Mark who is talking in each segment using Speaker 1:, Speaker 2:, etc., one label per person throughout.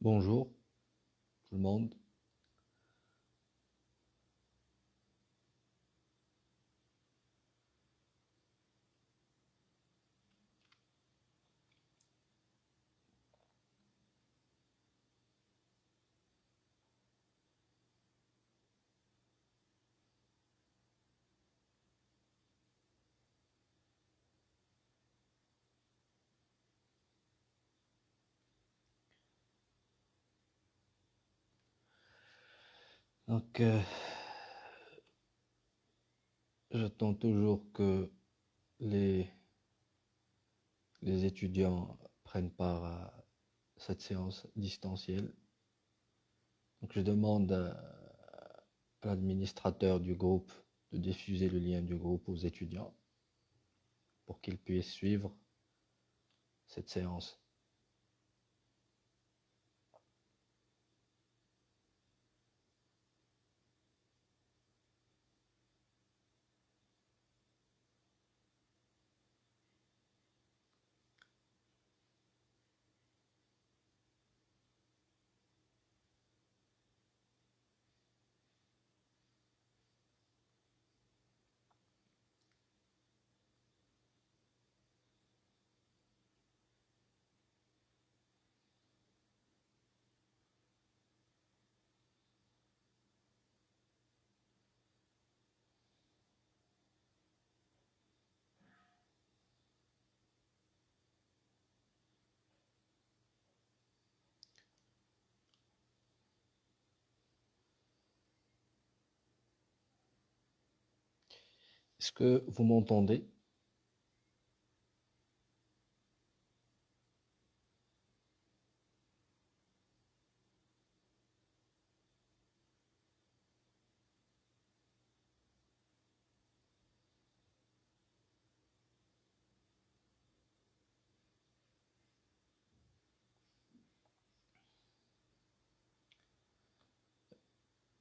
Speaker 1: Bonjour tout le monde. Donc, j'attends toujours que les, les étudiants prennent part à cette séance distancielle. Donc, je demande à l'administrateur du groupe de diffuser le lien du groupe aux étudiants pour qu'ils puissent suivre cette séance. Est-ce que vous m'entendez?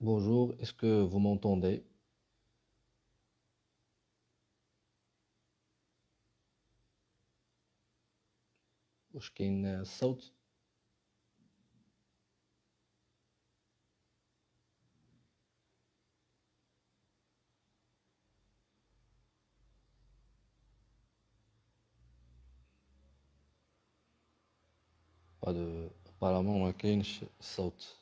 Speaker 1: Bonjour, est-ce que vous m'entendez? واش كاين الصوت؟ Pas de apparemment ما كاينش الصوت.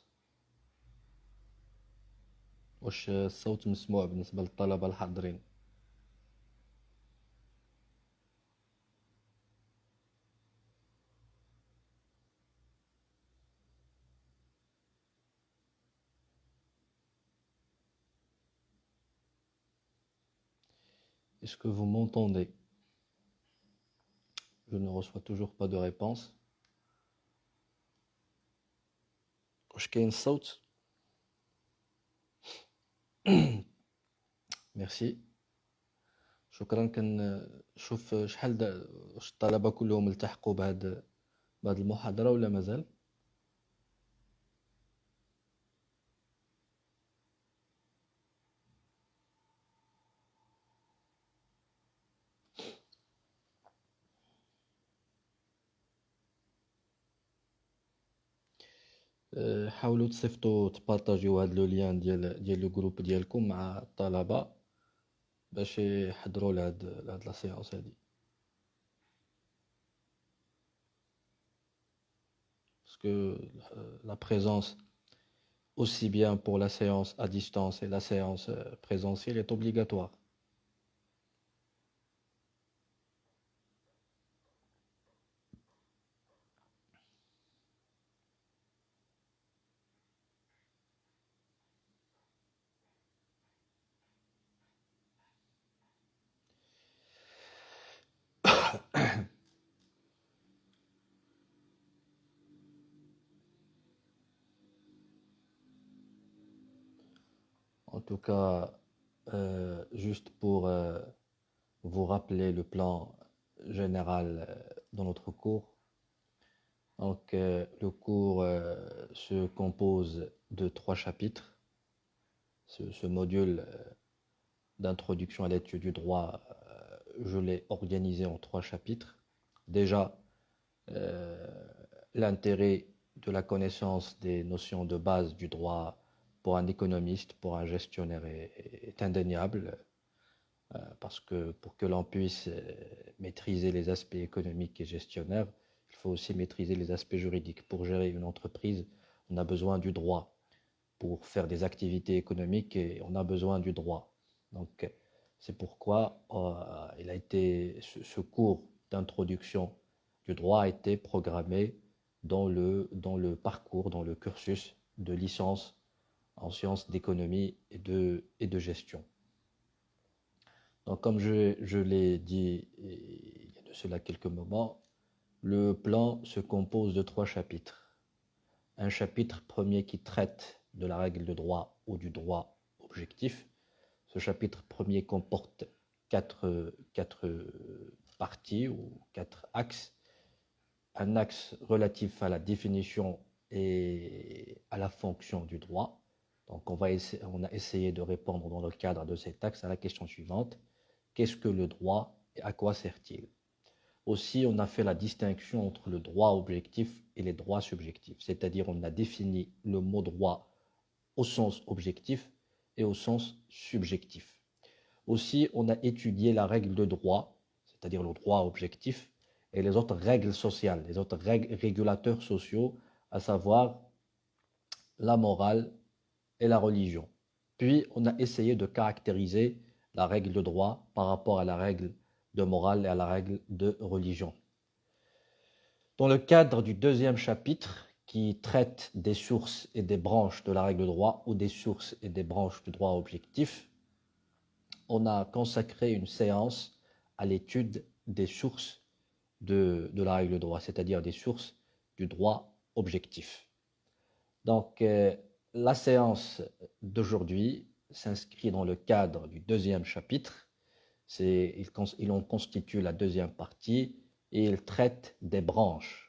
Speaker 1: واش الصوت مسموع بالنسبة للطلبة الحاضرين؟ Est-ce que vous m'entendez? Je ne reçois toujours pas de réponse. واش كاين الصوت؟ ميرسي. شكرا. كنشوف شحال واش الطلبة كلهم التحقوا بهاد المحاضرة ولا مازال؟ حاولوا تصيفطوا تبارطاجيو هاد لو ليان ديال لو جروب ديالكم مع الطلبة باش يحضروا لهاد لا سيونس هادي. Parce que la présence, aussi bien pour la séance à distance et la séance présentielle, est obligatoire. En tout cas, juste pour vous rappeler le plan général dans notre cours. Donc, le cours se compose de trois chapitres. Ce module d'introduction à l'étude du droit, je l'ai organisé en trois chapitres. Déjà, l'intérêt de la connaissance des notions de base du droit pour un économiste, pour un gestionnaire est indéniable, parce que pour que l'on puisse maîtriser les aspects économiques et gestionnaires, il faut aussi maîtriser les aspects juridiques. Pour gérer une entreprise, on a besoin du droit. Pour faire des activités économiques, et on a besoin du droit. Donc, c'est pourquoi ce cours d'introduction du droit a été programmé dans le parcours, dans le cursus de licence en sciences d'économie et de gestion. Donc, comme je l'ai dit il y a de cela quelques moments, le plan se compose de 3 chapitres. Un chapitre premier qui traite de la règle de droit ou du droit objectif. Ce chapitre premier comporte quatre parties ou 4 axes. Un axe relatif à la définition et à la fonction du droit. Donc on a essayé de répondre dans le cadre de cet axe à la question suivante. Qu'est-ce que le droit et à quoi sert-il? Aussi, on a fait la distinction entre le droit objectif et les droits subjectifs, c'est-à-dire on a défini le mot droit au sens objectif et au sens subjectif. Aussi, on a étudié la règle de droit, c'est-à-dire le droit objectif, et les autres règles sociales, les autres régulateurs sociaux, à savoir la morale et la religion. Puis, on a essayé de caractériser la règle de droit par rapport à la règle de morale et à la règle de religion. Dans le cadre du deuxième chapitre, qui traite des sources et des branches de la règle de droit ou des sources et des branches du droit objectif, on a consacré une séance à l'étude des sources de la règle de droit, c'est-à-dire des sources du droit objectif. Donc, la séance d'aujourd'hui s'inscrit dans le cadre du deuxième chapitre. Il en constitue la deuxième partie et il traite des branches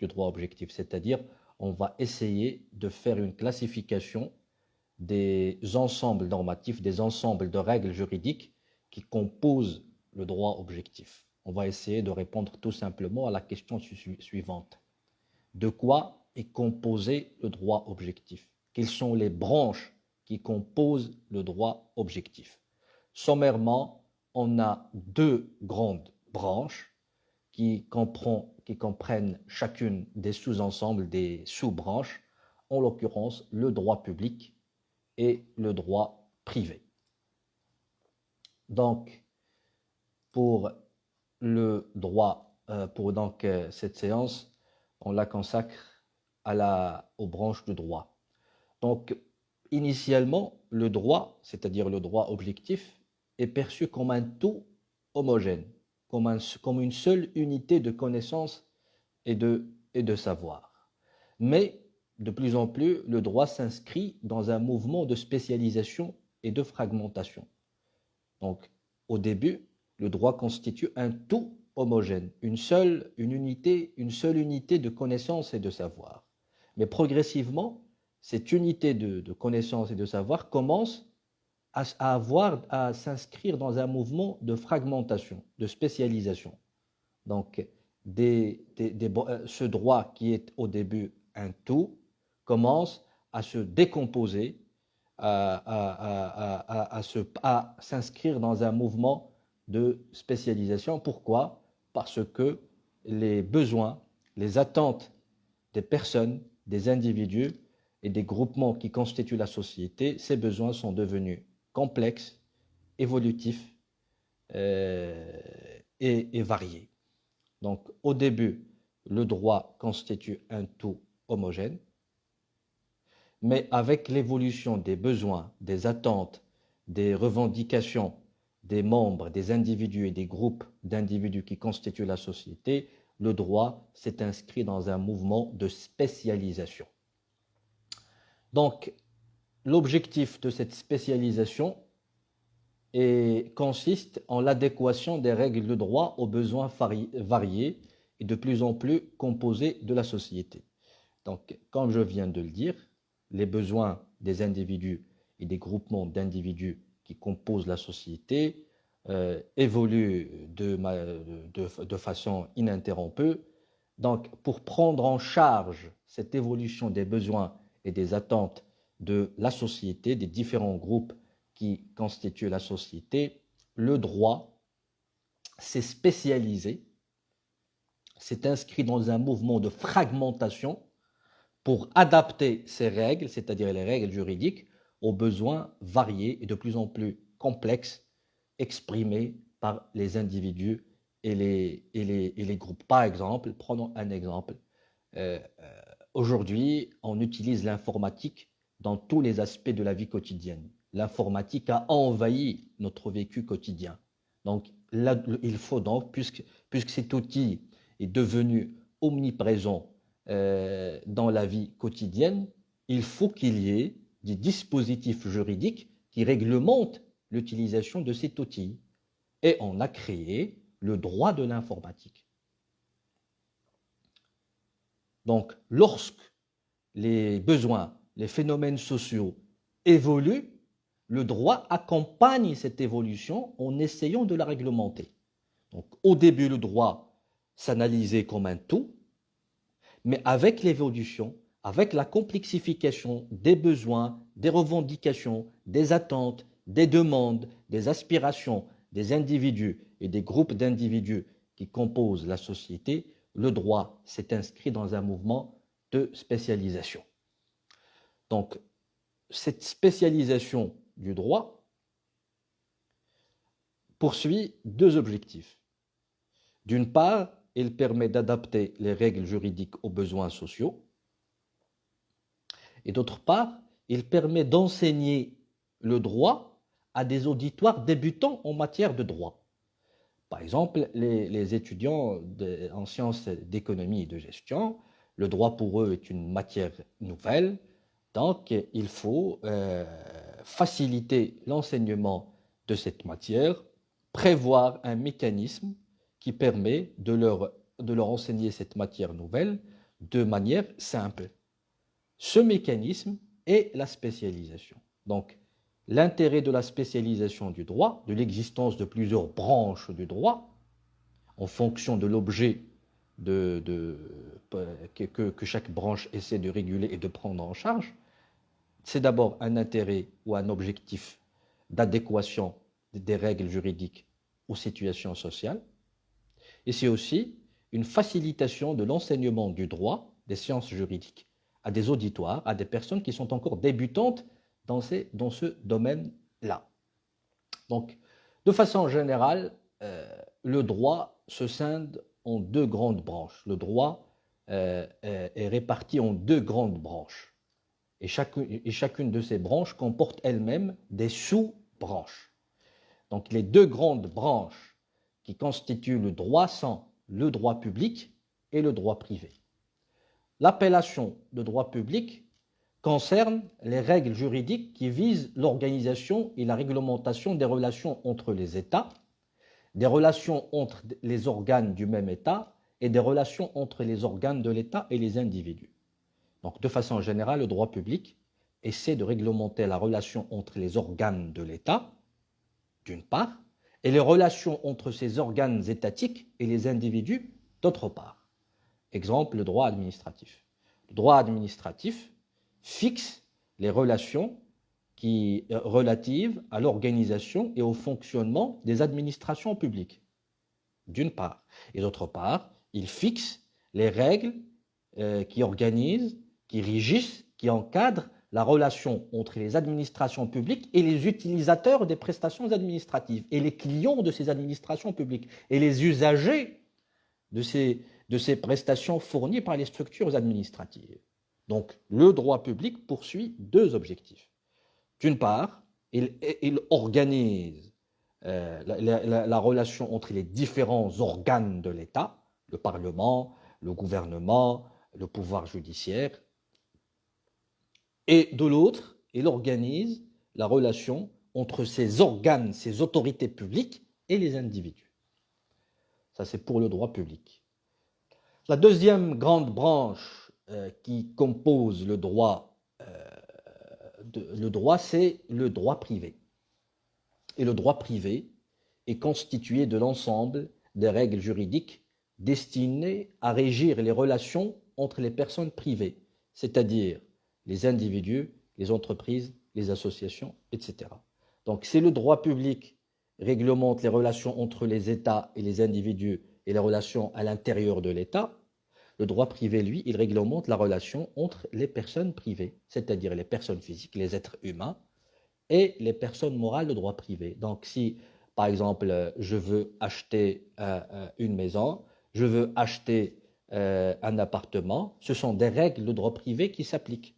Speaker 1: du droit objectif, c'est-à-dire on va essayer de faire une classification des ensembles normatifs, des ensembles de règles juridiques qui composent le droit objectif. On va essayer de répondre tout simplement à la question suivante. De quoi est composé le droit objectif? Quelles sont les branches qui composent le droit objectif? Sommairement, on a 2 grandes branches qui comprennent chacune des sous-ensembles, des sous-branches, en l'occurrence le droit public et le droit privé. Donc, pour le droit, cette séance, on la consacre aux branches du droit. Donc, initialement, le droit, c'est-à-dire le droit objectif, est perçu comme un tout homogène, comme une seule unité de connaissance et de savoir. Mais, de plus en plus, le droit s'inscrit dans un mouvement de spécialisation et de fragmentation. Donc, au début, le droit constitue un tout homogène, une seule unité de connaissance et de savoir. Mais progressivement, cette unité de connaissance et de savoir commence à s'inscrire dans un mouvement de fragmentation, de spécialisation. Donc, ce droit qui est au début un tout commence à se décomposer, à s'inscrire dans un mouvement de spécialisation. Pourquoi? Parce que les besoins, les attentes des personnes, des individus et des groupements qui constituent la société, ces besoins sont devenus complexes, évolutifs et variés. Donc, au début, le droit constitue un tout homogène, mais avec l'évolution des besoins, des attentes, des revendications des membres, des individus et des groupes d'individus qui constituent la société, le droit s'est inscrit dans un mouvement de spécialisation. Donc, l'objectif de cette spécialisation consiste en l'adéquation des règles de droit aux besoins variés et de plus en plus composés de la société. Donc, comme je viens de le dire, les besoins des individus et des groupements d'individus qui composent la société évoluent de façon ininterrompue Donc, pour prendre en charge cette évolution des besoins et des attentes de la société, des différents groupes qui constituent la société, le droit s'est spécialisé, s'est inscrit dans un mouvement de fragmentation pour adapter ces règles, c'est-à-dire les règles juridiques, aux besoins variés et de plus en plus complexes exprimés par les individus et les groupes. Par exemple, prenons un exemple. Euh, Aujourd'hui, on utilise l'informatique dans tous les aspects de la vie quotidienne. L'informatique a envahi notre vécu quotidien. Donc, là, il faut donc, puisque cet outil est devenu omniprésent dans la vie quotidienne, il faut qu'il y ait des dispositifs juridiques qui réglementent l'utilisation de cet outil. Et on a créé le droit de l'informatique. Donc, lorsque les besoins, les phénomènes sociaux évoluent, le droit accompagne cette évolution en essayant de la réglementer. Donc, au début, le droit s'analysait comme un tout, mais avec l'évolution, avec la complexification des besoins, des revendications, des attentes, des demandes, des aspirations des individus et des groupes d'individus qui composent la société, le droit s'est inscrit dans un mouvement de spécialisation. Donc, cette spécialisation du droit poursuit deux objectifs. D'une part, il permet d'adapter les règles juridiques aux besoins sociaux. Et d'autre part, il permet d'enseigner le droit à des auditoires débutants en matière de droit. Par exemple, les étudiants en sciences d'économie et de gestion, le droit pour eux est une matière nouvelle, donc il faut faciliter l'enseignement de cette matière, prévoir un mécanisme qui permet de leur enseigner cette matière nouvelle de manière simple. Ce mécanisme est la spécialisation. Donc, l'intérêt de la spécialisation du droit, de l'existence de plusieurs branches du droit, en fonction de l'objet que chaque branche essaie de réguler et de prendre en charge, c'est d'abord un intérêt ou un objectif d'adéquation des règles juridiques aux situations sociales, et c'est aussi une facilitation de l'enseignement du droit, des sciences juridiques, à des auditoires, à des personnes qui sont encore débutantes dans ce domaine-là. Donc, de façon générale, le droit se scinde en deux grandes branches. Le droit est réparti en deux grandes branches. Et chacune de ces branches comporte elle-même des sous-branches. Donc, les deux grandes branches qui constituent le droit sont le droit public et le droit privé. L'appellation de droit public concerne les règles juridiques qui visent l'organisation et la réglementation des relations entre les États, des relations entre les organes du même État et des relations entre les organes de l'État et les individus. Donc, de façon générale, le droit public essaie de réglementer la relation entre les organes de l'État, d'une part, et les relations entre ces organes étatiques et les individus, d'autre part. Exemple, le droit administratif. Le droit administratif fixe les relations relatives à l'organisation et au fonctionnement des administrations publiques, d'une part. Et d'autre part, il fixe les règles qui organisent, qui régissent, qui encadrent la relation entre les administrations publiques et les utilisateurs des prestations administratives, et les clients de ces administrations publiques, et les usagers de ces prestations fournies par les structures administratives. Donc, le droit public poursuit deux objectifs. D'une part, il organise la relation entre les différents organes de l'État, le Parlement, le gouvernement, le pouvoir judiciaire, et de l'autre, il organise la relation entre ces organes, ces autorités publiques et les individus. Ça, c'est pour le droit public. La deuxième grande branche qui compose le droit, c'est le droit privé. Et le droit privé est constitué de l'ensemble des règles juridiques destiné à régir les relations entre les personnes privées, c'est-à-dire les individus, les entreprises, les associations, etc. Donc, si le droit public réglemente les relations entre les États et les individus et les relations à l'intérieur de l'État, le droit privé, lui, il réglemente la relation entre les personnes privées, c'est-à-dire les personnes physiques, les êtres humains, et les personnes morales de droit privé. Donc, si, par exemple, je veux acheter une maison, je veux acheter un appartement, ce sont des règles de droit privé qui s'appliquent.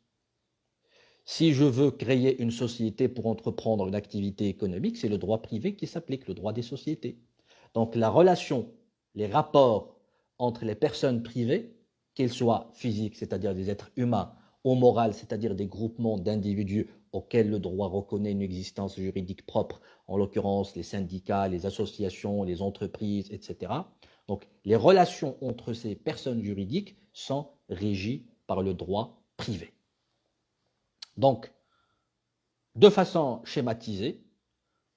Speaker 1: Si je veux créer une société pour entreprendre une activité économique, c'est le droit privé qui s'applique, le droit des sociétés. Donc, la relation, les rapports entre les personnes privées, qu'elles soient physiques, c'est-à-dire des êtres humains, ou morales, c'est-à-dire des groupements d'individus auxquels le droit reconnaît une existence juridique propre, en l'occurrence les syndicats, les associations, les entreprises, etc. Donc, les relations entre ces personnes juridiques sont régies par le droit privé. Donc, de façon schématisée,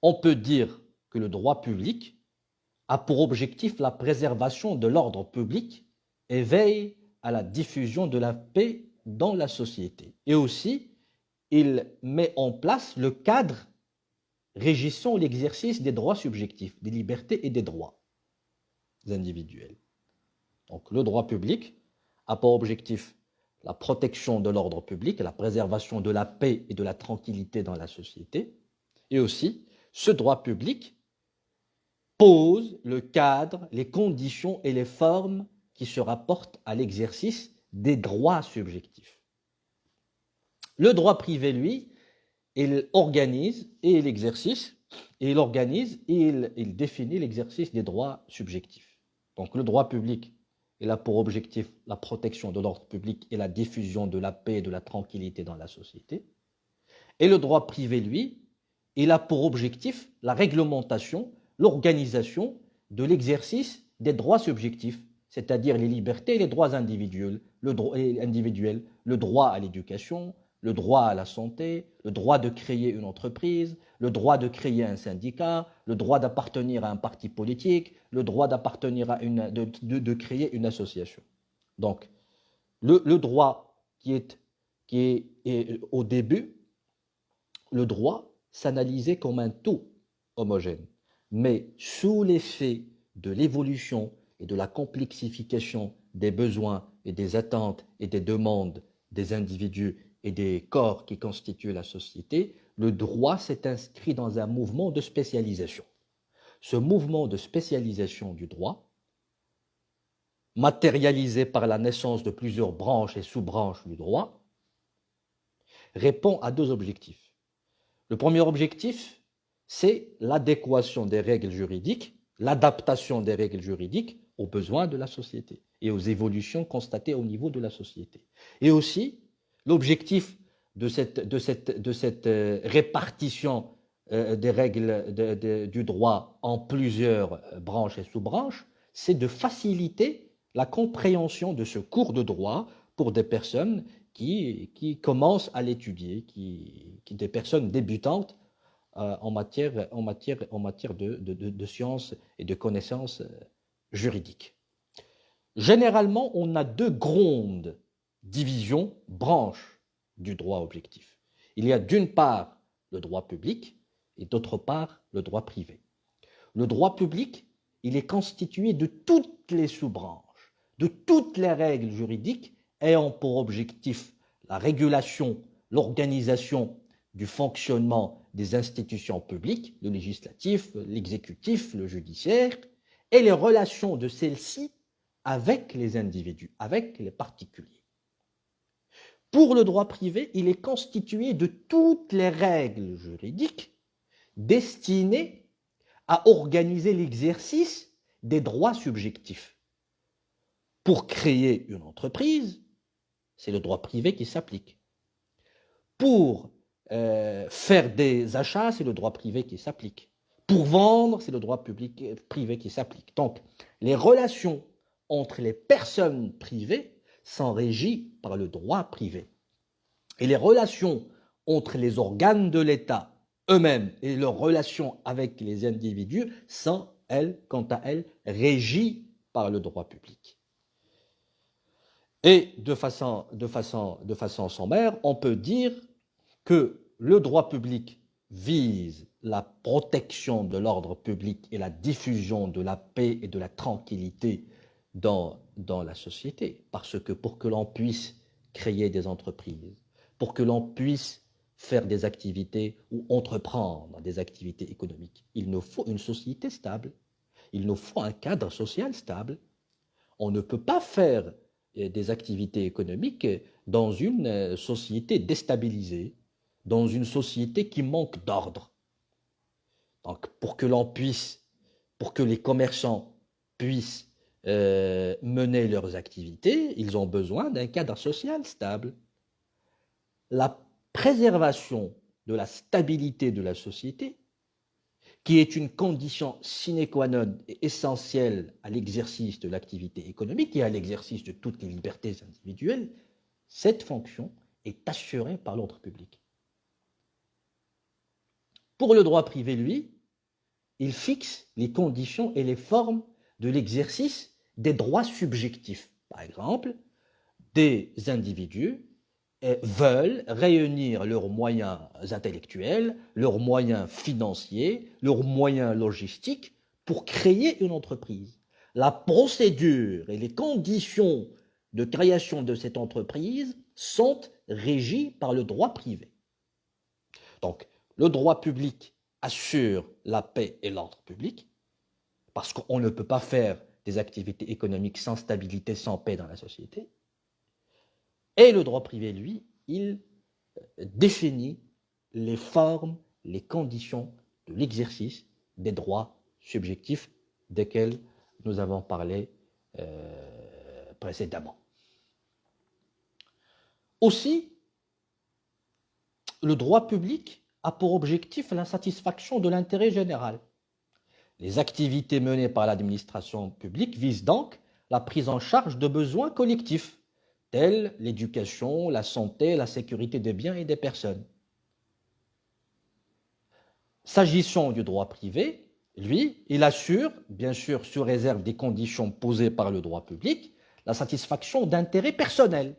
Speaker 1: on peut dire que le droit public a pour objectif la préservation de l'ordre public et veille à la diffusion de la paix dans la société. Et aussi, il met en place le cadre régissant l'exercice des droits subjectifs, des libertés et des droits individuels. Donc, le droit public a pour objectif la protection de l'ordre public, la préservation de la paix et de la tranquillité dans la société. Et aussi, ce droit public pose le cadre, les conditions et les formes qui se rapportent à l'exercice des droits subjectifs. Le droit privé, lui, il organise et il exercice, et il organise et il définit l'exercice des droits subjectifs. Donc le droit public, il a pour objectif la protection de l'ordre public et la diffusion de la paix et de la tranquillité dans la société. Et le droit privé, lui, il a pour objectif la réglementation, l'organisation de l'exercice des droits subjectifs, c'est-à-dire les libertés et les droits individuels, le droit à l'éducation, le droit à la santé, le droit de créer une entreprise, le droit de créer un syndicat, le droit d'appartenir à un parti politique, le droit d'appartenir à de créer une association. Donc, le droit est au début, le droit s'analysait comme un tout homogène, mais sous l'effet de l'évolution et de la complexification des besoins et des attentes et des demandes des individus et des corps qui constituent la société, le droit s'est inscrit dans un mouvement de spécialisation. Ce mouvement de spécialisation du droit, matérialisé par la naissance de plusieurs branches et sous-branches du droit, répond à deux objectifs. Le premier objectif, c'est l'adéquation des règles juridiques, l'adaptation des règles juridiques aux besoins de la société et aux évolutions constatées au niveau de la société. Et aussi, l'objectif de cette répartition des règles du droit en plusieurs branches et sous-branches, c'est de faciliter la compréhension de ce cours de droit pour des personnes qui commencent à l'étudier, des personnes débutantes en matière de sciences et de connaissances juridiques. Généralement, on a deux grandes divisions, branches du droit objectif. Il y a d'une part le droit public et d'autre part le droit privé. Le droit public, il est constitué de toutes les sous-branches, de toutes les règles juridiques ayant pour objectif la régulation, l'organisation du fonctionnement des institutions publiques, le législatif, l'exécutif, le judiciaire, et les relations de celles-ci avec les individus, avec les particuliers. Pour le droit privé, il est constitué de toutes les règles juridiques destinées à organiser l'exercice des droits subjectifs. Pour créer une entreprise, c'est le droit privé qui s'applique. Pour faire des achats, c'est le droit privé qui s'applique. Pour vendre, c'est le droit privé qui s'applique. Donc, les relations entre les personnes privées sont régies par le droit privé. Et les relations entre les organes de l'État eux-mêmes et leurs relations avec les individus sont, elles, quant à elles, régies par le droit public. Et de façon sommaire, on peut dire que le droit public vise la protection de l'ordre public et la diffusion de la paix et de la tranquillité dans la société. Parce que pour que l'on puisse créer des entreprises, pour que l'on puisse faire des activités ou entreprendre des activités économiques, il nous faut une société stable, il nous faut un cadre social stable. On ne peut pas faire des activités économiques dans une société déstabilisée, dans une société qui manque d'ordre. Donc, pour que les commerçants puissent mener leurs activités, ils ont besoin d'un cadre social stable. La préservation de la stabilité de la société, qui est une condition sine qua non et essentielle à l'exercice de l'activité économique et à l'exercice de toutes les libertés individuelles, cette fonction est assurée par l'ordre public. Pour le droit privé, lui, il fixe les conditions et les formes de l'exercice des droits subjectifs. Par exemple, des individus veulent réunir leurs moyens intellectuels, leurs moyens financiers, leurs moyens logistiques pour créer une entreprise. La procédure et les conditions de création de cette entreprise sont régies par le droit privé. Donc, le droit public assure la paix et l'ordre public, parce qu'on ne peut pas faire des activités économiques sans stabilité, sans paix dans la société. Et le droit privé, lui, il définit les formes, les conditions de l'exercice des droits subjectifs desquels nous avons parlé précédemment. Aussi, le droit public a pour objectif la satisfaction de l'intérêt général. Les activités menées par l'administration publique visent donc la prise en charge de besoins collectifs, tels l'éducation, la santé, la sécurité des biens et des personnes. S'agissant du droit privé, lui, il assure, bien sûr sous réserve des conditions posées par le droit public, la satisfaction d'intérêts personnels.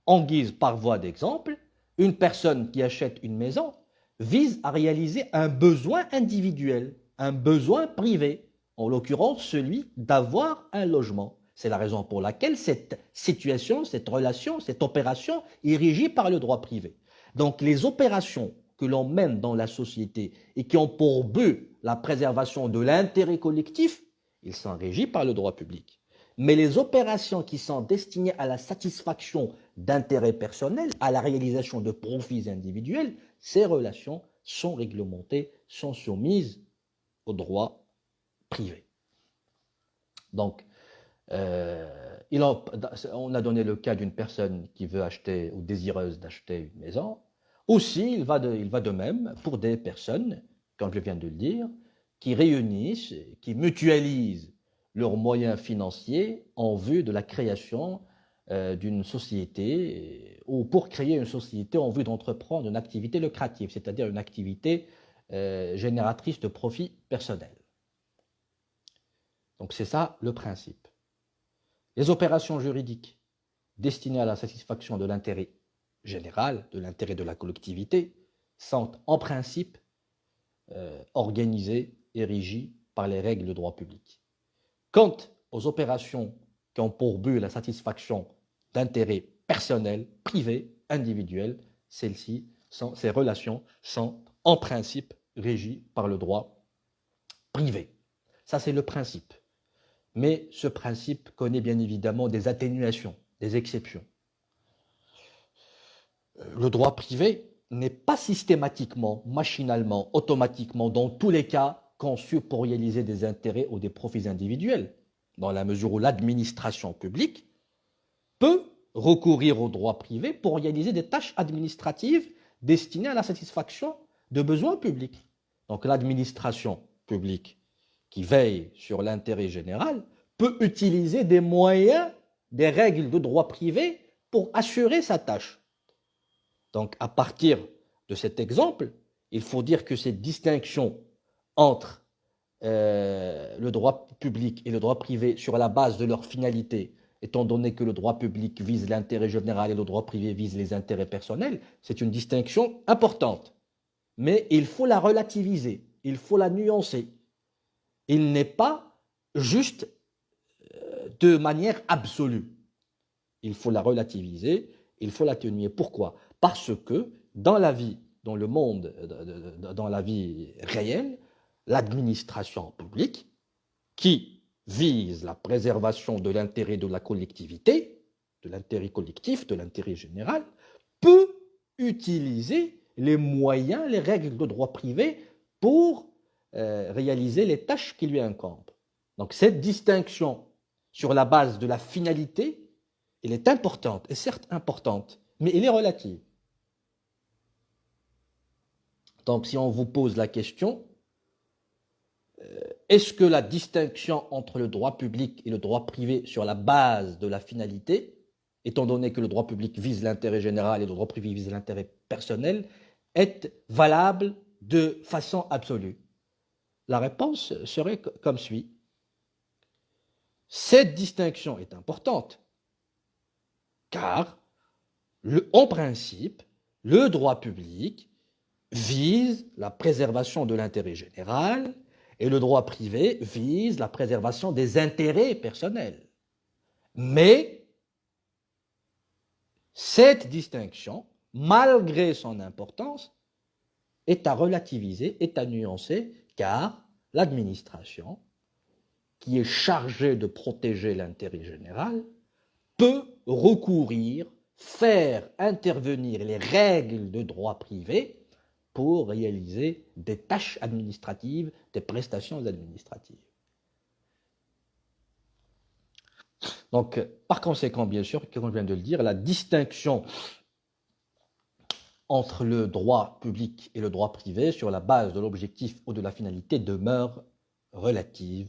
Speaker 1: En guise par voie d'exemple, une personne qui achète une maison vise à réaliser un besoin individuel, un besoin privé, en l'occurrence celui d'avoir un logement. C'est la raison pour laquelle cette situation, cette relation, cette opération est régie par le droit privé. Donc les opérations que l'on mène dans la société et qui ont pour but la préservation de l'intérêt collectif, ils sont régis par le droit public. Mais les opérations qui sont destinées à la satisfaction d'intérêts personnels, à la réalisation de profits individuels, ces relations sont réglementées, sont soumises au droit privé. Donc, on a donné le cas d'une personne qui veut acheter ou désireuse d'acheter une maison. Aussi, il va de même pour des personnes, comme je viens de le dire, qui réunissent, qui mutualisent leurs moyens financiers en vue de la création d'une société ou pour créer une société en vue d'entreprendre une activité lucrative, c'est-à-dire une activité génératrice de profit personnel. Donc c'est ça le principe. Les opérations juridiques destinées à la satisfaction de l'intérêt général, de l'intérêt de la collectivité, sont en principe organisées et régies par les règles de droit public. Quant aux opérations qui ont pour but la satisfaction d'intérêts personnels, privés, individuels, ces relations sont en principe régies par le droit privé. Ça, c'est le principe. Mais ce principe connaît bien évidemment des atténuations, des exceptions. Le droit privé n'est pas systématiquement, machinalement, automatiquement, dans tous les cas, conçu pour réaliser des intérêts ou des profits individuels, dans la mesure où l'administration publique peut recourir au droit privé pour réaliser des tâches administratives destinées à la satisfaction de besoins publics. Donc l'administration publique qui veille sur l'intérêt général peut utiliser des moyens, des règles de droit privé pour assurer sa tâche. Donc à partir de cet exemple, il faut dire que cette distinction entre le droit public et le droit privé sur la base de leur finalité, étant donné que le droit public vise l'intérêt général et le droit privé vise les intérêts personnels, c'est une distinction importante. Mais il faut la relativiser, il faut la nuancer. Il n'est pas juste de manière absolue. Il faut la relativiser, il faut l'atténuer. Pourquoi? Parce que dans la vie, dans le monde, dans la vie réelle, l'administration publique, qui vise la préservation de l'intérêt de la collectivité, de l'intérêt collectif, de l'intérêt général, peut utiliser les moyens, les règles de droit privé pour réaliser les tâches qui lui incombent. Donc cette distinction sur la base de la finalité, elle est importante, est certes importante, mais elle est relative. Donc si on vous pose la question, est-ce que la distinction entre le droit public et le droit privé sur la base de la finalité, étant donné que le droit public vise l'intérêt général et le droit privé vise l'intérêt personnel, est valable de façon absolue? La réponse serait comme suit. Cette distinction est importante, car, en principe, le droit public vise la préservation de l'intérêt général et le droit privé vise la préservation des intérêts personnels. Mais cette distinction, malgré son importance, est à relativiser, est à nuancer, car l'administration, qui est chargée de protéger l'intérêt général, peut recourir, faire intervenir les règles de droit privé pour réaliser des tâches administratives, des prestations administratives. Donc, par conséquent, bien sûr, comme je viens de le dire, la distinction entre le droit public et le droit privé sur la base de l'objectif ou de la finalité demeure relative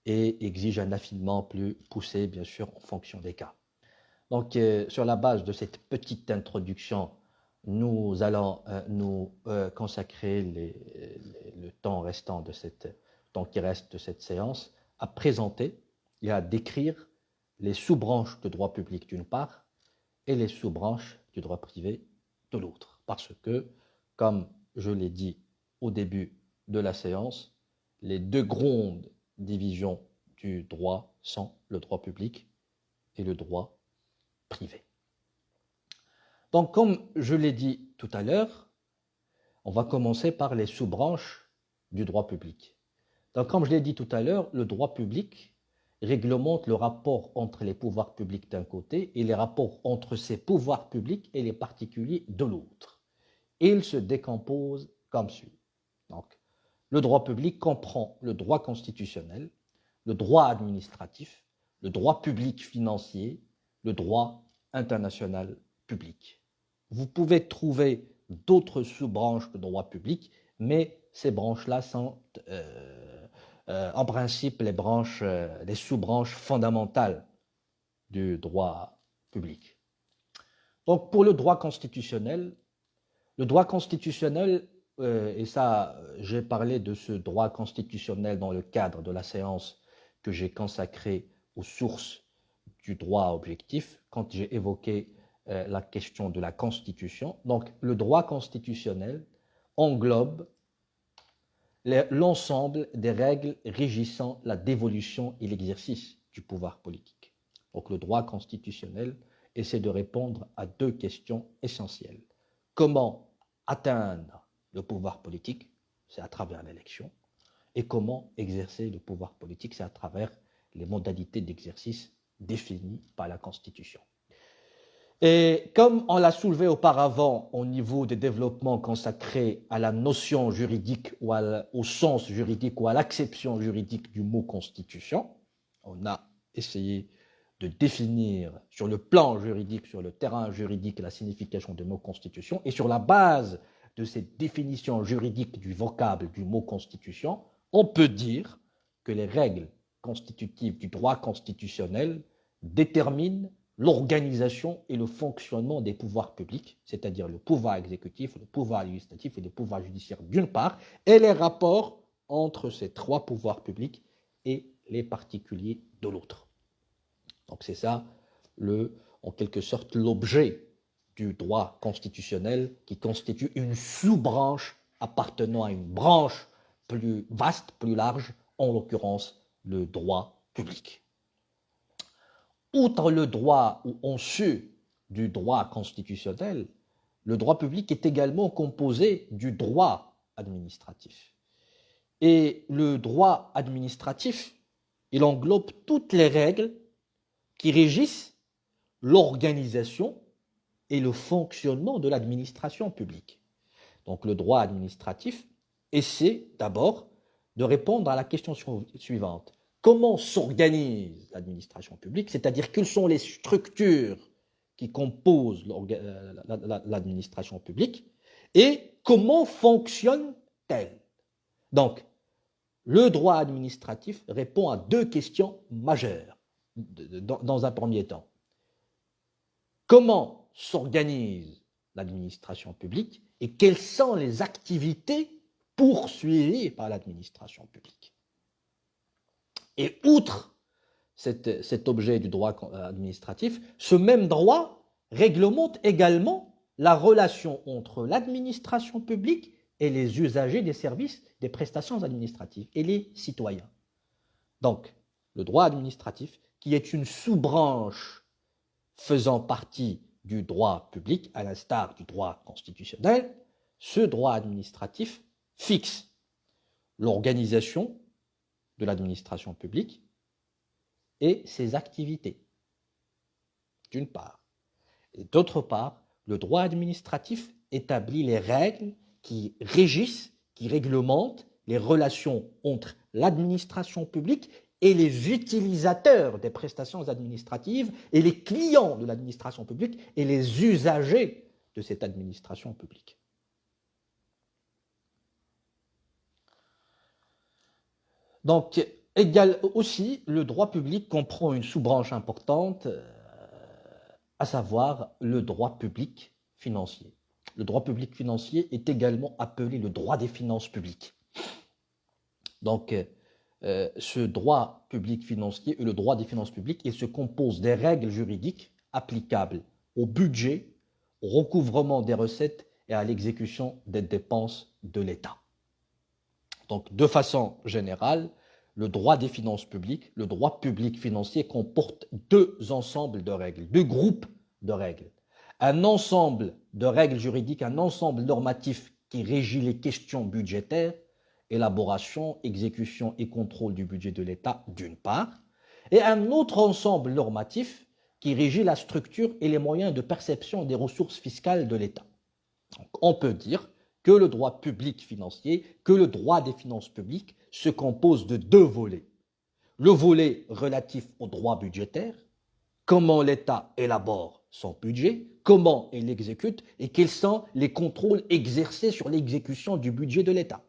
Speaker 1: et exige un affinement plus poussé, bien sûr, en fonction des cas. Donc, sur la base de cette petite introduction, nous allons nous consacrer le temps restant de temps qui reste de cette séance à présenter et à décrire les sous-branches de droit public d'une part et les sous-branches du droit privé de l'autre. Parce que, comme je l'ai dit au début de la séance, les deux grandes divisions du droit sont le droit public et le droit privé. Donc, comme je l'ai dit tout à l'heure, on va commencer par les sous-branches du droit public. Donc, comme je l'ai dit tout à l'heure, le droit public réglemente le rapport entre les pouvoirs publics d'un côté et les rapports entre ces pouvoirs publics et les particuliers de l'autre. Il se décompose comme suit. Donc, le droit public comprend le droit constitutionnel, le droit administratif, le droit public financier, le droit international public. Vous pouvez trouver d'autres sous-branches de droit public, mais ces branches-là sont en principe les sous-branches fondamentales du droit public. Donc pour le droit constitutionnel, et ça j'ai parlé de ce droit constitutionnel dans le cadre de la séance que j'ai consacrée aux sources du droit objectif, quand j'ai évoqué la question de la Constitution. Donc le droit constitutionnel englobe l'ensemble des règles régissant la dévolution et l'exercice du pouvoir politique. Donc le droit constitutionnel essaie de répondre à deux questions essentielles. Comment atteindre le pouvoir politique? C'est à travers l'élection. Et comment exercer le pouvoir politique? C'est à travers les modalités d'exercice définies par la Constitution. Et comme on l'a soulevé auparavant au niveau des développements consacrés à la notion juridique ou au sens juridique ou à l'acception juridique du mot constitution, on a essayé de définir sur le plan juridique, sur le terrain juridique, la signification du mot constitution, et sur la base de cette définition juridique du vocable du mot constitution, on peut dire que les règles constitutives du droit constitutionnel déterminent l'organisation et le fonctionnement des pouvoirs publics, c'est-à-dire le pouvoir exécutif, le pouvoir législatif et le pouvoir judiciaire d'une part, et les rapports
Speaker 2: entre ces trois pouvoirs publics et les particuliers de l'autre. Donc c'est ça, en quelque sorte, l'objet du droit constitutionnel qui constitue une sous-branche appartenant à une branche plus vaste, plus large, en l'occurrence le droit public. Outre le droit ou en sus du droit constitutionnel, le droit public est également composé du droit administratif. Et le droit administratif, il englobe toutes les règles qui régissent l'organisation et le fonctionnement de l'administration publique. Donc le droit administratif essaie d'abord de répondre à la question suivante. Comment s'organise l'administration publique, c'est-à-dire quelles sont les structures qui composent l'administration publique et comment fonctionne-t-elle? Donc, le droit administratif répond à deux questions majeures dans un premier temps. Comment s'organise l'administration publique et quelles sont les activités poursuivies par l'administration publique? Et outre cet objet du droit administratif, ce même droit réglemente également la relation entre l'administration publique et les usagers des services des prestations administratives et les citoyens. Donc, le droit administratif, qui est une sous-branche faisant partie du droit public, à l'instar du droit constitutionnel, ce droit administratif fixe l'organisation de l'administration publique et ses activités, d'une part. Et d'autre part, le droit administratif établit les règles qui régissent, qui réglementent les relations entre l'administration publique et les utilisateurs des prestations administratives et les clients de l'administration publique et les usagers de cette administration publique. Donc, aussi, le droit public comprend une sous-branche importante, à savoir le droit public financier. Le droit public financier est également appelé le droit des finances publiques. Donc, ce droit public financier et le droit des finances publiques, il se compose des règles juridiques applicables au budget, au recouvrement des recettes et à l'exécution des dépenses de l'État. Donc, de façon générale, le droit des finances publiques, le droit public financier comporte deux ensembles de règles, deux groupes de règles. Un ensemble de règles juridiques, un ensemble normatif qui régit les questions budgétaires, élaboration, exécution et contrôle du budget de l'État d'une part, et un autre ensemble normatif qui régit la structure et les moyens de perception des ressources fiscales de l'État. On peut dire que le droit public financier, que le droit des finances publiques se compose de deux volets. Le volet relatif au droit budgétaire, comment l'État élabore son budget, comment il l'exécute et quels sont les contrôles exercés sur l'exécution du budget de l'État,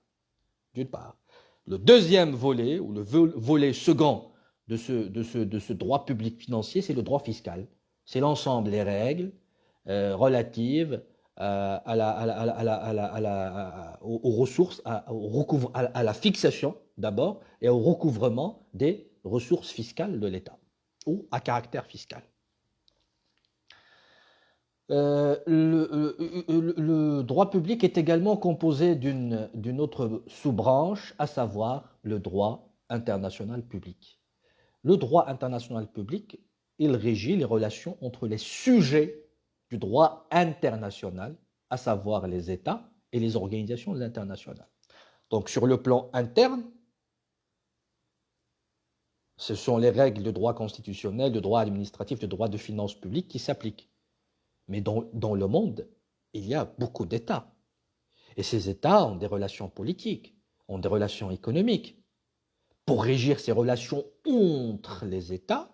Speaker 2: d'une part. Le deuxième volet, ou le volet second de ce droit public financier, c'est le droit fiscal. C'est l'ensemble des règles relatives aux ressources, à la fixation d'abord et au recouvrement des ressources fiscales de l'État ou à caractère fiscal. Le droit public est également composé d'une autre sous-branche, à savoir le droit international public. Le droit international public, il régit les relations entre les sujets du droit international, à savoir les États et les organisations internationales. Donc sur le plan interne, ce sont les règles de droit constitutionnel, de droit administratif, de droit de finances publiques qui s'appliquent. Mais dans le monde, il y a beaucoup d'États. Et ces États ont des relations politiques, ont des relations économiques. Pour régir ces relations entre les États,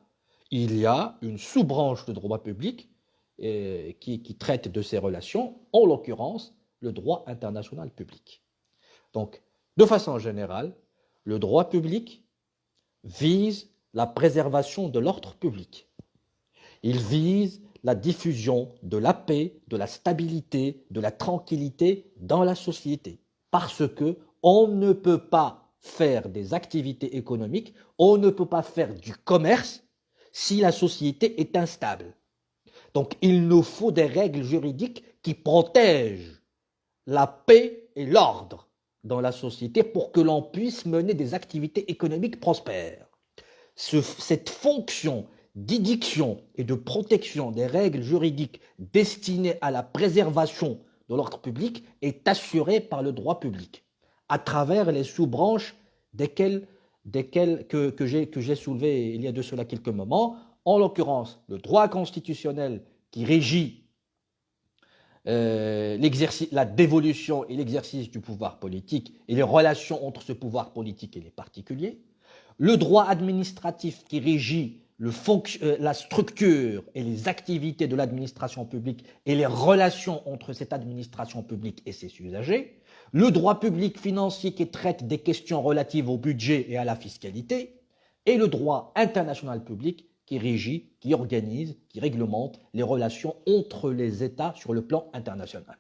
Speaker 2: il y a une sous-branche de droit public qui traite de ces relations, en l'occurrence le droit international public. Donc, de façon générale, le droit public vise la préservation de l'ordre public. Il vise la diffusion de la paix, de la stabilité, de la tranquillité dans la société. Parce que on ne peut pas faire des activités économiques, on ne peut pas faire du commerce si la société est instable. Donc il nous faut des règles juridiques qui protègent la paix et l'ordre dans la société pour que l'on puisse mener des activités économiques prospères. Cette fonction d'édiction et de protection des règles juridiques destinées à la préservation de l'ordre public est assurée par le droit public, à travers les sous-branches que j'ai soulevées il y a de cela quelques moments, en l'occurrence le droit constitutionnel qui régit la dévolution et l'exercice du pouvoir politique et les relations entre ce pouvoir politique et les particuliers, le droit administratif qui régit la structure et les activités de l'administration publique et les relations entre cette administration publique et ses usagers, le droit public financier qui traite des questions relatives au budget et à la fiscalité, et le droit international public qui régit, qui organise, qui réglemente les relations entre les États sur le plan international.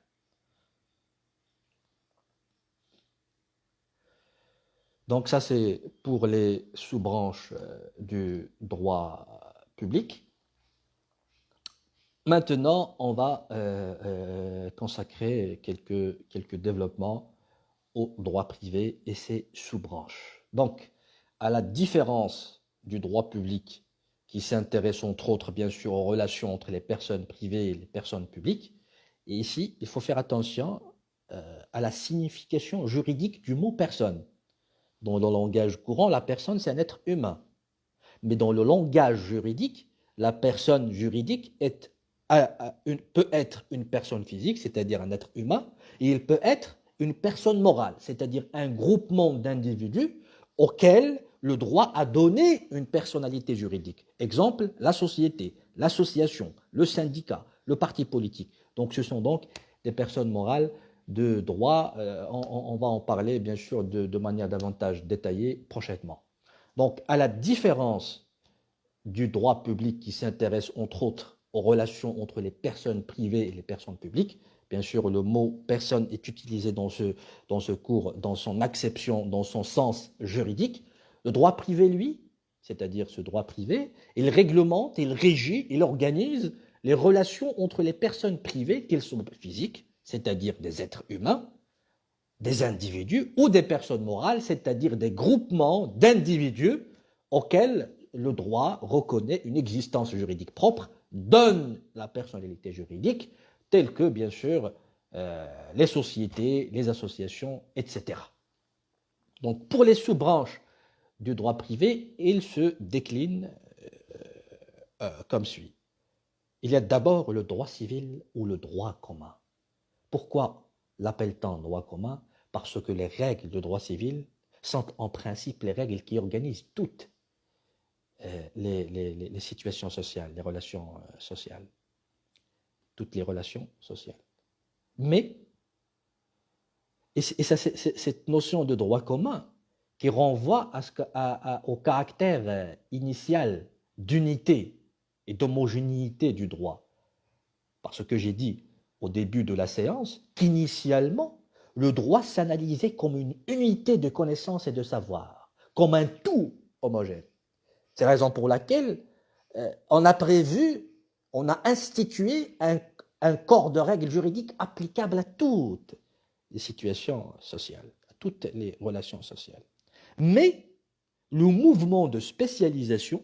Speaker 2: Donc ça, c'est pour les sous-branches du droit public. Maintenant, on va consacrer quelques développements au droit privé et ses sous-branches. Donc, à la différence du droit public qui s'intéresse entre autres, bien sûr, aux relations entre les personnes privées et les personnes publiques, et ici, il faut faire attention à la signification juridique du mot « personne ». Dans le langage courant, la personne, c'est un être humain. Mais dans le langage juridique, la personne juridique peut être une personne physique, c'est-à-dire un être humain, et il peut être une personne morale, c'est-à-dire un groupement d'individus auquel le droit a donné une personnalité juridique. Exemple, la société, l'association, le syndicat, le parti politique. Donc ce sont donc des personnes morales de droit. On va en parler bien sûr de manière davantage détaillée prochainement. Donc à la différence du droit public qui s'intéresse entre autres aux relations entre les personnes privées et les personnes publiques, bien sûr le mot personne est utilisé dans ce cours, dans son acception, dans son sens juridique. Le droit privé, lui, c'est-à-dire ce droit privé, il réglemente, il régit, il organise les relations entre les personnes privées, qu'elles soient physiques, c'est-à-dire des êtres humains, des individus, ou des personnes morales, c'est-à-dire des groupements d'individus auxquels le droit reconnaît une existence juridique propre, donne la personnalité juridique, telle que, bien sûr, les sociétés, les associations, etc. Donc, pour les sous-branches du droit privé, il se décline comme suit. Il y a d'abord le droit civil ou le droit commun. Pourquoi l'appelle-t-on droit commun? Parce que les règles de droit civil sont en principe les règles qui organisent toutes les situations sociales, les relations sociales. Toutes les relations sociales. Mais, cette notion de droit commun qui renvoie au caractère initial d'unité et d'homogénéité du droit. Parce que j'ai dit au début de la séance qu'initialement, le droit s'analysait comme une unité de connaissance et de savoir, comme un tout homogène. C'est la raison pour laquelle on a institué un corps de règles juridiques applicable à toutes les situations sociales, à toutes les relations sociales. Mais le mouvement de spécialisation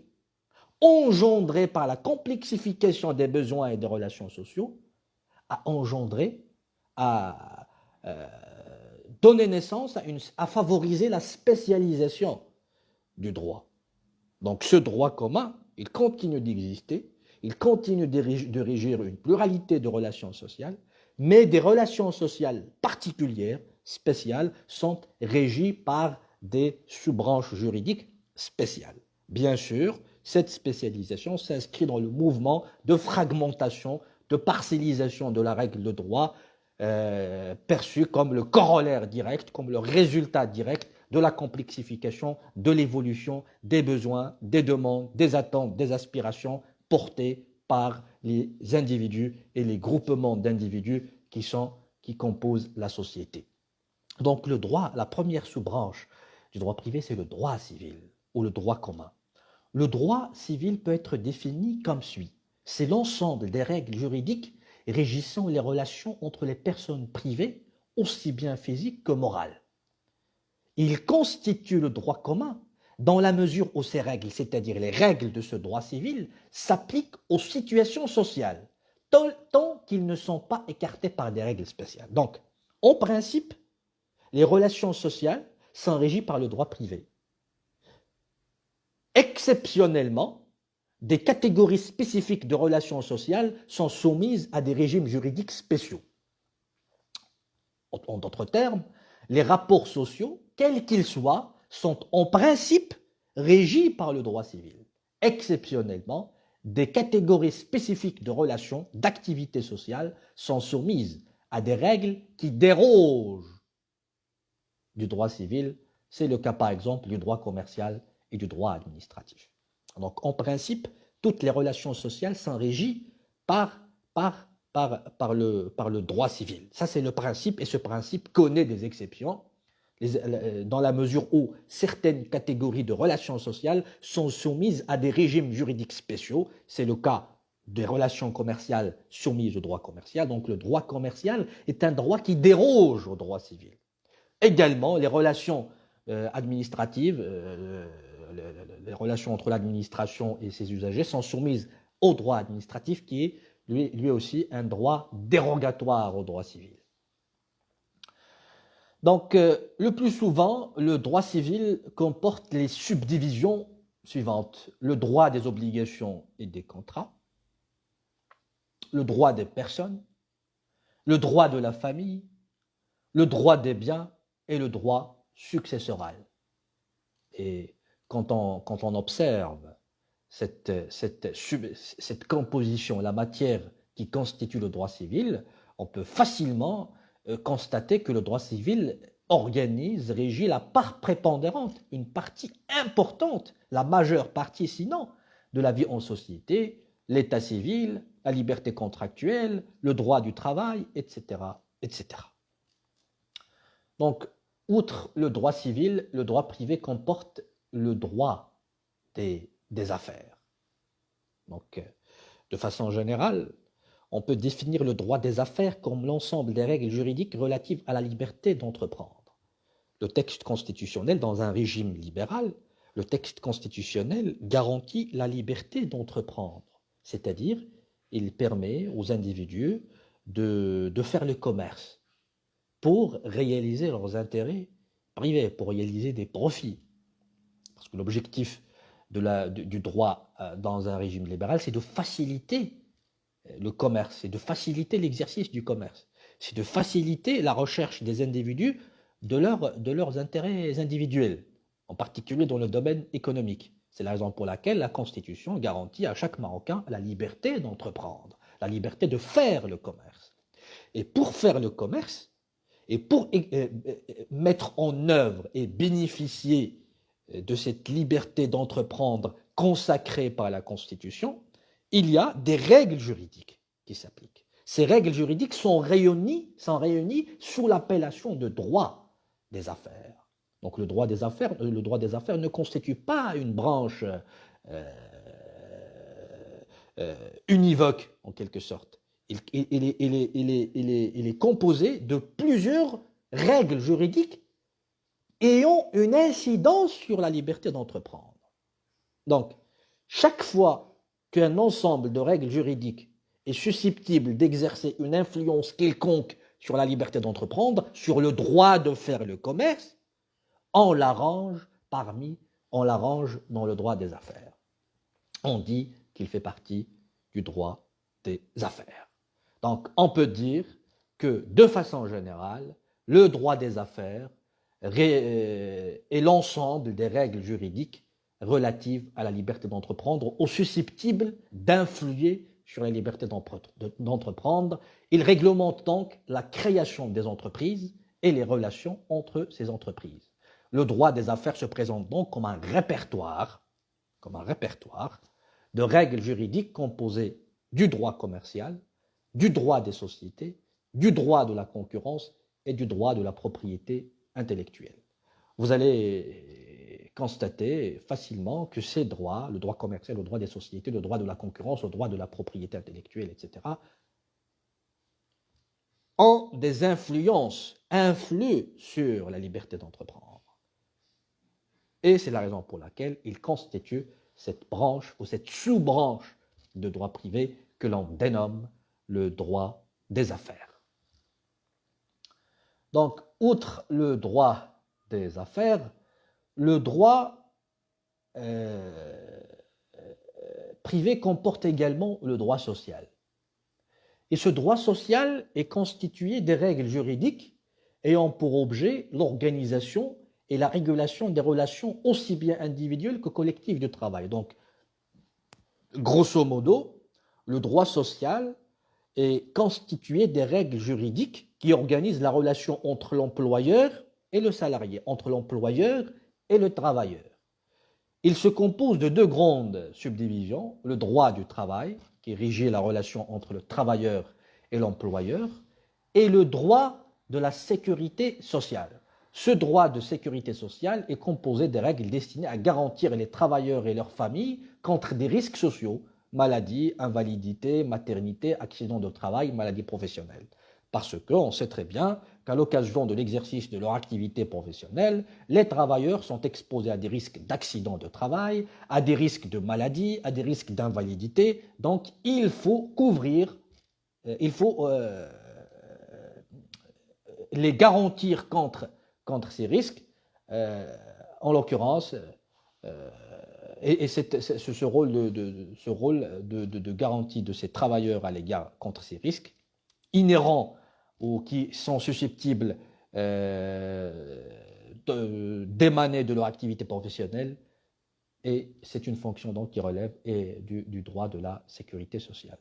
Speaker 2: engendré par la complexification des besoins et des relations sociaux a engendré, a donné naissance à favoriser la spécialisation du droit. Donc ce droit commun, il continue d'exister, il continue de régir une pluralité de relations sociales, mais des relations sociales particulières, spéciales, sont régies par des sous-branches juridiques spéciales. Bien sûr, cette spécialisation s'inscrit dans le mouvement de fragmentation, de parcellisation de la règle de droit, perçue comme le corollaire direct, comme le résultat direct de la complexification, de l'évolution des besoins, des demandes, des attentes, des aspirations portées par les individus et les groupements d'individus qui composent la société. Donc le droit, la première sous-branche du droit privé, c'est le droit civil ou le droit commun. Le droit civil peut être défini comme suit. C'est l'ensemble des règles juridiques régissant les relations entre les personnes privées, aussi bien physiques que morales. Il constitue le droit commun dans la mesure où ces règles, c'est-à-dire les règles de ce droit civil, s'appliquent aux situations sociales, tant qu'ils ne sont pas écartés par des règles spéciales. Donc, en principe, les relations sociales sont régies par le droit privé. Exceptionnellement, des catégories spécifiques de relations sociales sont soumises à des régimes juridiques spéciaux. En d'autres termes, les rapports sociaux, quels qu'ils soient, sont en principe régis par le droit civil. Exceptionnellement, des catégories spécifiques de relations, d'activités sociales sont soumises à des règles qui dérogent du droit civil. C'est le cas par exemple du droit commercial et du droit administratif. Donc en principe, toutes les relations sociales sont régies par le droit civil. Ça c'est le principe, et ce principe connaît des exceptions dans la mesure où certaines catégories de relations sociales sont soumises à des régimes juridiques spéciaux. C'est le cas des relations commerciales soumises au droit commercial. Donc le droit commercial est un droit qui déroge au droit civil. Également, les relations administratives, les relations entre l'administration et ses usagers sont soumises au droit administratif qui est lui aussi un droit dérogatoire au droit civil. Donc, le plus souvent, le droit civil comporte les subdivisions suivantes. Le droit des obligations et des contrats, le droit des personnes, le droit de la famille, le droit des biens et le droit successoral. Et quand on observe cette composition, la matière qui constitue le droit civil, on peut facilement constater que le droit civil organise, régit la part prépondérante, une partie importante, la majeure partie sinon, de la vie en société, l'état civil, la liberté contractuelle, le droit du travail, etc., etc. Donc, outre le droit civil, le droit privé comporte le droit des affaires. Donc, de façon générale, on peut définir le droit des affaires comme l'ensemble des règles juridiques relatives à la liberté d'entreprendre. Le texte constitutionnel, dans un régime libéral, le texte constitutionnel garantit la liberté d'entreprendre, c'est-à-dire il permet aux individus de faire le commerce pour réaliser leurs intérêts privés, pour réaliser des profits. Parce que l'objectif du droit dans un régime libéral, c'est de faciliter le commerce, c'est de faciliter l'exercice du commerce, c'est de faciliter la recherche des individus de leurs intérêts individuels, en particulier dans le domaine économique. C'est la raison pour laquelle la Constitution garantit à chaque Marocain la liberté d'entreprendre, la liberté de faire le commerce. Et pour faire le commerce, et pour mettre en œuvre et bénéficier de cette liberté d'entreprendre consacrée par la Constitution, il y a des règles juridiques qui s'appliquent. Ces règles juridiques sont réunies sous l'appellation de droit des affaires. Donc le droit des affaires ne constitue pas une branche univoque en quelque sorte. Il est composé de plusieurs règles juridiques ayant une incidence sur la liberté d'entreprendre. Donc, chaque fois qu'un ensemble de règles juridiques est susceptible d'exercer une influence quelconque sur la liberté d'entreprendre, sur le droit de faire le commerce, on l'arrange dans le droit des affaires. On dit qu'il fait partie du droit des affaires. Donc, on peut dire que, de façon générale, le droit des affaires est l'ensemble des règles juridiques relatives à la liberté d'entreprendre ou susceptibles d'influer sur la liberté d'entreprendre. Il réglemente donc la création des entreprises et les relations entre ces entreprises. Le droit des affaires se présente donc comme un répertoire de règles juridiques composées du droit commercial, du droit des sociétés, du droit de la concurrence et du droit de la propriété intellectuelle. vous allez constater facilement que ces droits, le droit commercial, le droit des sociétés, le droit de la concurrence, le droit de la propriété intellectuelle, etc., ont des influences, influent sur la liberté d'entreprendre. Et c'est la raison pour laquelle ils constituent cette branche ou cette sous-branche de droit privé que l'on dénomme le droit des affaires. Donc, outre le droit des affaires, le droit privé comporte également le droit social. Et ce droit social est constitué des règles juridiques ayant pour objet l'organisation et la régulation des relations aussi bien individuelles que collectives de travail. Donc, grosso modo, le droit social est constitué des règles juridiques qui organisent la relation entre l'employeur et le salarié, entre l'employeur et le travailleur. Il se compose de deux grandes subdivisions, le droit du travail, qui régit la relation entre le travailleur et l'employeur, et le droit de la sécurité sociale. Ce droit de sécurité sociale est composé des règles destinées à garantir les travailleurs et leurs familles contre des risques sociaux, maladie, invalidité, maternité, accident de travail, maladie professionnelle. Parce qu'on sait très bien qu'à l'occasion de l'exercice de leur activité professionnelle, les travailleurs sont exposés à des risques d'accident de travail, à des risques de maladie, à des risques d'invalidité. Donc, il faut couvrir, il faut les garantir contre ces risques, en l'occurrence, et ce rôle de garantie de ces travailleurs à l'égard contre ces risques, inhérents ou qui sont susceptibles d'émaner de leur activité professionnelle, et c'est une fonction donc qui relève du droit de la sécurité sociale.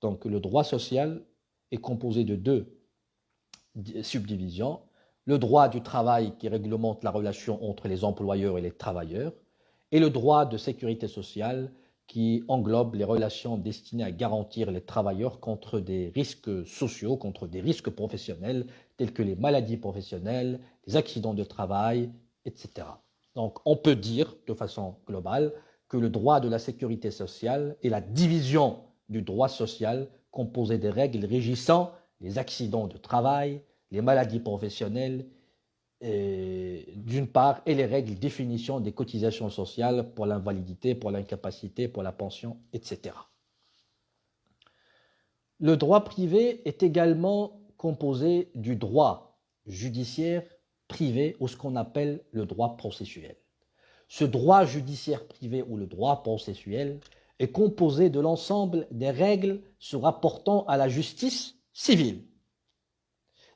Speaker 2: Donc le droit social est composé de deux subdivisions, le droit du travail qui réglemente la relation entre les employeurs et les travailleurs, et le droit de sécurité sociale qui englobe les relations destinées à garantir les travailleurs contre des risques sociaux, contre des risques professionnels, tels que les maladies professionnelles, les accidents de travail, etc. Donc on peut dire de façon globale que le droit de la sécurité sociale est la division du droit social composée des règles régissant les accidents de travail, les maladies professionnelles, d'une part, et les règles définition des cotisations sociales pour l'invalidité, pour l'incapacité, pour la pension, etc. Le droit privé est également composé du droit judiciaire privé ou ce qu'on appelle le droit processuel. Ce droit judiciaire privé ou le droit processuel est composé de l'ensemble des règles se rapportant à la justice civile.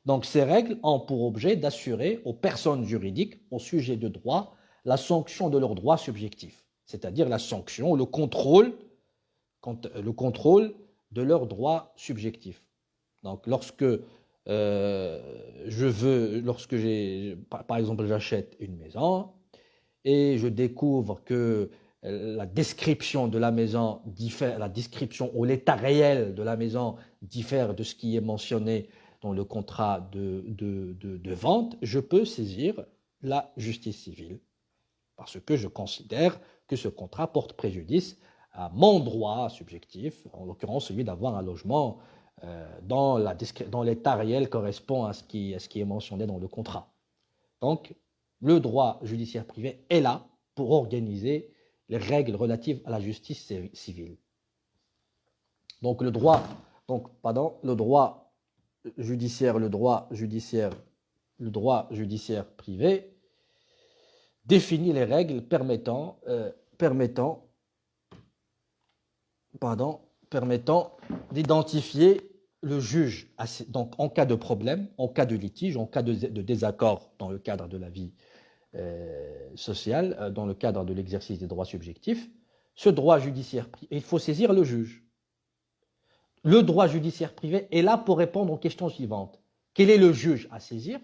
Speaker 2: Donc ces règles ont pour objet d'assurer aux personnes juridiques, au sujet de droit, la sanction de leurs droits subjectifs, c'est-à-dire la sanction ou le contrôle de leurs droits subjectifs. Donc lorsque par exemple, j'achète une maison et je découvre que la description de la maison diffère, la description ou l'état réel de la maison diffère de ce qui est mentionné dans le contrat de vente, je peux saisir la justice civile parce que je considère que ce contrat porte préjudice à mon droit subjectif, en l'occurrence celui d'avoir un logement dans l'état réel correspond à ce qui est mentionné dans le contrat. Donc, le droit judiciaire privé est là pour organiser les règles relatives à la justice civile. Donc, le droit judiciaire privé définit les règles permettant d'identifier le juge donc en cas de problème, en cas de litige, en cas de désaccord dans le cadre de la vie sociale, dans le cadre de l'exercice des droits subjectifs. Ce droit judiciaire privé, il faut saisir le juge. Le droit judiciaire privé est là pour répondre aux questions suivantes. Quel est le juge à saisir?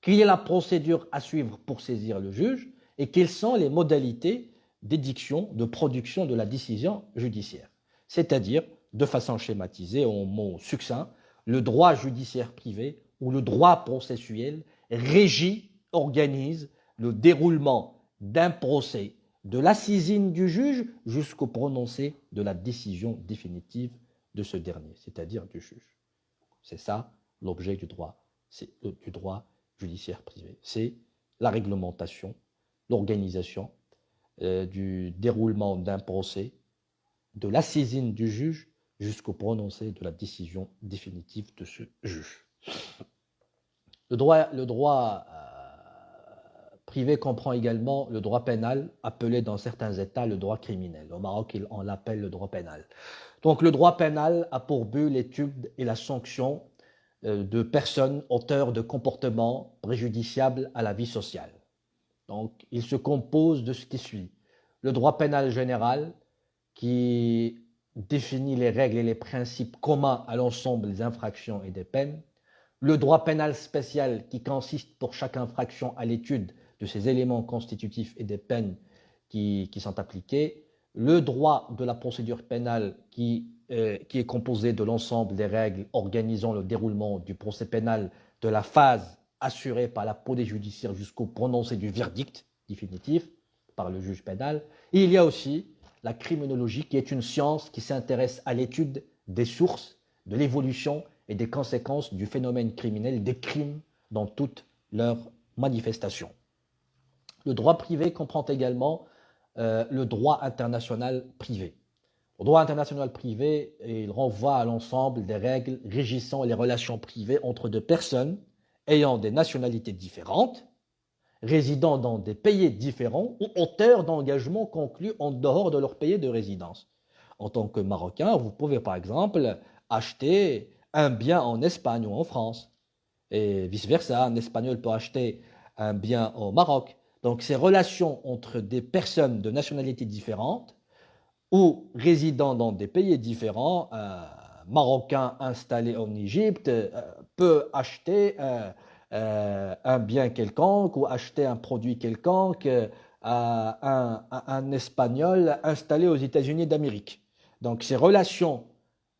Speaker 2: Quelle est la procédure à suivre pour saisir le juge? Et quelles sont les modalités d'édiction, de production de la décision judiciaire? C'est-à-dire, de façon schématisée, en mots succincts, le droit judiciaire privé ou le droit processuel régit, organise le déroulement d'un procès de la saisine du juge jusqu'au prononcé de la décision définitive de ce dernier, c'est-à-dire du juge. C'est ça l'objet du droit judiciaire privé. C'est la réglementation, l'organisation du déroulement d'un procès, de la saisine du juge jusqu'au prononcé de la décision définitive de ce juge. Le droit privé comprend également le droit pénal, appelé dans certains États le droit criminel. Au Maroc, on l'appelle le droit pénal. Donc le droit pénal a pour but l'étude et la sanction de personnes auteurs de comportements préjudiciables à la vie sociale. Donc il se compose de ce qui suit. Le droit pénal général qui définit les règles et les principes communs à l'ensemble des infractions et des peines. Le droit pénal spécial qui consiste pour chaque infraction à l'étude de ses éléments constitutifs et des peines qui sont appliquées. Le droit de la procédure pénale qui est composé de l'ensemble des règles organisant le déroulement du procès pénal de la phase assurée par la police judiciaire jusqu'au prononcé du verdict définitif par le juge pénal. Et il y a aussi la criminologie qui est une science qui s'intéresse à l'étude des sources, de l'évolution et des conséquences du phénomène criminel, des crimes dans toutes leurs manifestations. Le droit privé comprend également le droit international privé. Le droit international privé, il renvoie à l'ensemble des règles régissant les relations privées entre deux personnes ayant des nationalités différentes, résidant dans des pays différents ou auteurs d'engagements conclus en dehors de leur pays de résidence. En tant que Marocain, vous pouvez par exemple acheter un bien en Espagne ou en France, et vice-versa, un Espagnol peut acheter un bien au Maroc. Donc ces relations entre des personnes de nationalités différentes ou résidant dans des pays différents, un Marocain installé en Égypte peut acheter un bien quelconque ou acheter un produit quelconque à un Espagnol installé aux États-Unis d'Amérique. Donc ces relations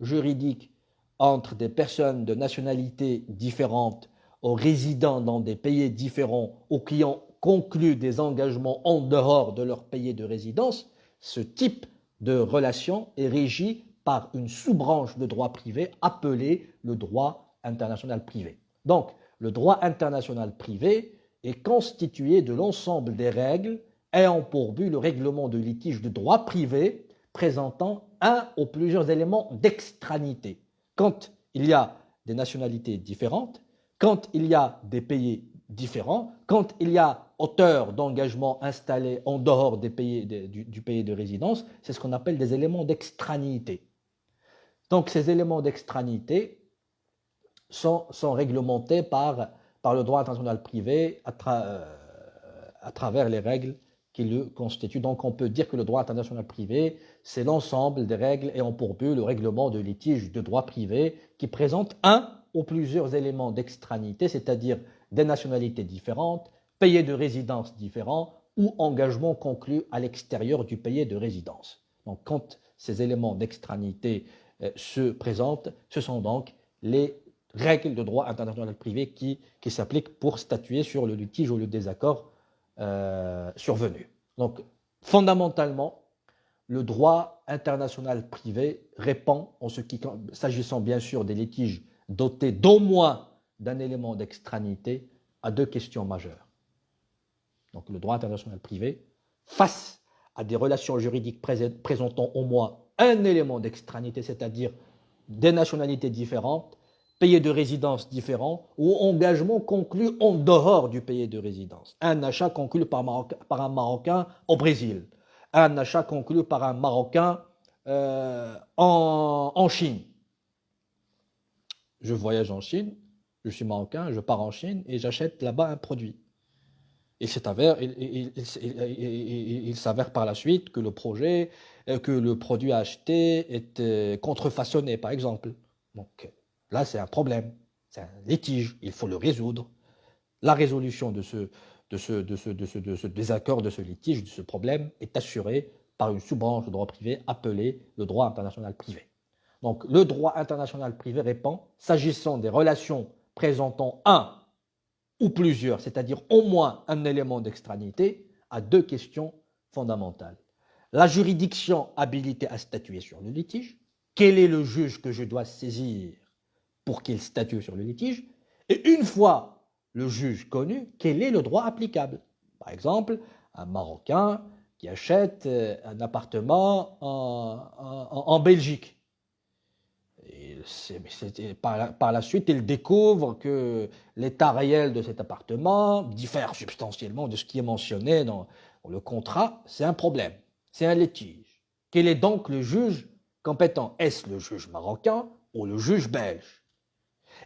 Speaker 2: juridiques entre des personnes de nationalités différentes ou résidant dans des pays différents ou qui ont conclu des engagements en dehors de leur pays de résidence, ce type de relation est régi par une sous-branche de droit privé appelée le droit international privé. Donc, le droit international privé est constitué de l'ensemble des règles ayant pour but le règlement de litiges de droit privé présentant un ou plusieurs éléments d'extranité. Quand il y a des nationalités différentes, quand il y a des pays différents, quand il y a auteur d'engagement installé en dehors du pays de résidence, c'est ce qu'on appelle des éléments d'extranéité. Donc ces éléments d'extranéité sont réglementés par le droit international privé à travers les règles qui le constituent. Donc on peut dire que le droit international privé, c'est l'ensemble des règles ayant pour but le règlement de litiges de droit privé qui présentent un ou plusieurs éléments d'extranéité, c'est-à-dire des nationalités différentes, pays de résidence différents ou engagements conclus à l'extérieur du pays de résidence. Donc quand ces éléments d'extranéité se présentent, ce sont donc les règles de droit international privé qui s'appliquent pour statuer sur le litige ou le désaccord survenu. Donc fondamentalement, le droit international privé répond, s'agissant bien sûr des litiges dotés d'au moins d'un élément d'extranéité, à deux questions majeures. Donc le droit international privé, face à des relations juridiques présentant au moins un élément d'extranéité, c'est-à-dire des nationalités différentes, pays de résidence différents ou engagements conclus en dehors du pays de résidence. Un achat conclu par un Marocain au Brésil, un achat conclu par un Marocain en Chine. Je voyage en Chine, je suis Marocain, je pars en Chine et j'achète là-bas un produit. Et il s'avère par la suite que le produit acheté est contrefaçonné, par exemple. Donc là, c'est un problème, c'est un litige, il faut le résoudre. La résolution de ce désaccord, de ce litige, de ce problème est assurée par une sous-branche de droit privé appelée le droit international privé. Donc le droit international privé répond, s'agissant des relations présentant un ou plusieurs, c'est-à-dire au moins un élément d'extranéité, à deux questions fondamentales. La juridiction habilitée à statuer sur le litige, quel est le juge que je dois saisir pour qu'il statue sur le litige, et une fois le juge connu, quel est le droit applicable. Par exemple, un Marocain qui achète un appartement en Belgique. Par la suite, il découvre que l'état réel de cet appartement diffère substantiellement de ce qui est mentionné dans le contrat. C'est un problème, c'est un litige. Quel est donc le juge compétent? Est-ce le juge marocain ou le juge belge?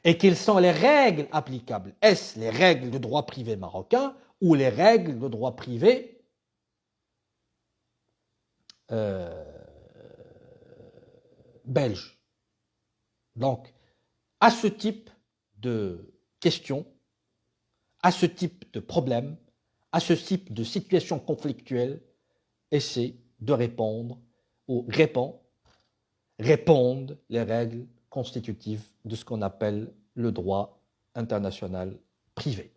Speaker 2: Et quelles sont les règles applicables? Est-ce les règles de droit privé marocain ou les règles de droit privé belge? Donc, à ce type de questions, à ce type de problème, à ce type de situation conflictuelle, essaie de répondre ou répondent les règles constitutives de ce qu'on appelle le droit international privé.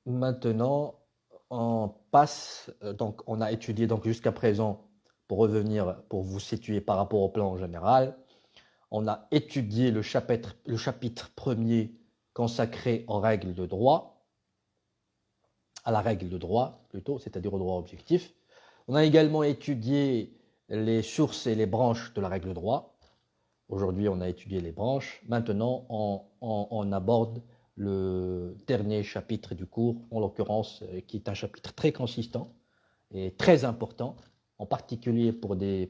Speaker 2: Maintenant, on passe, donc on a étudié donc jusqu'à présent, pour revenir, pour vous situer par rapport au plan général, on a étudié le chapitre premier consacré aux règles de droit, à la règle de droit plutôt, c'est-à-dire au droit objectif. On a également étudié les sources et les branches de la règle de droit. Aujourd'hui, on a étudié les branches. Maintenant, on aborde le dernier chapitre du cours, en l'occurrence, qui est un chapitre très consistant et très important, en particulier pour les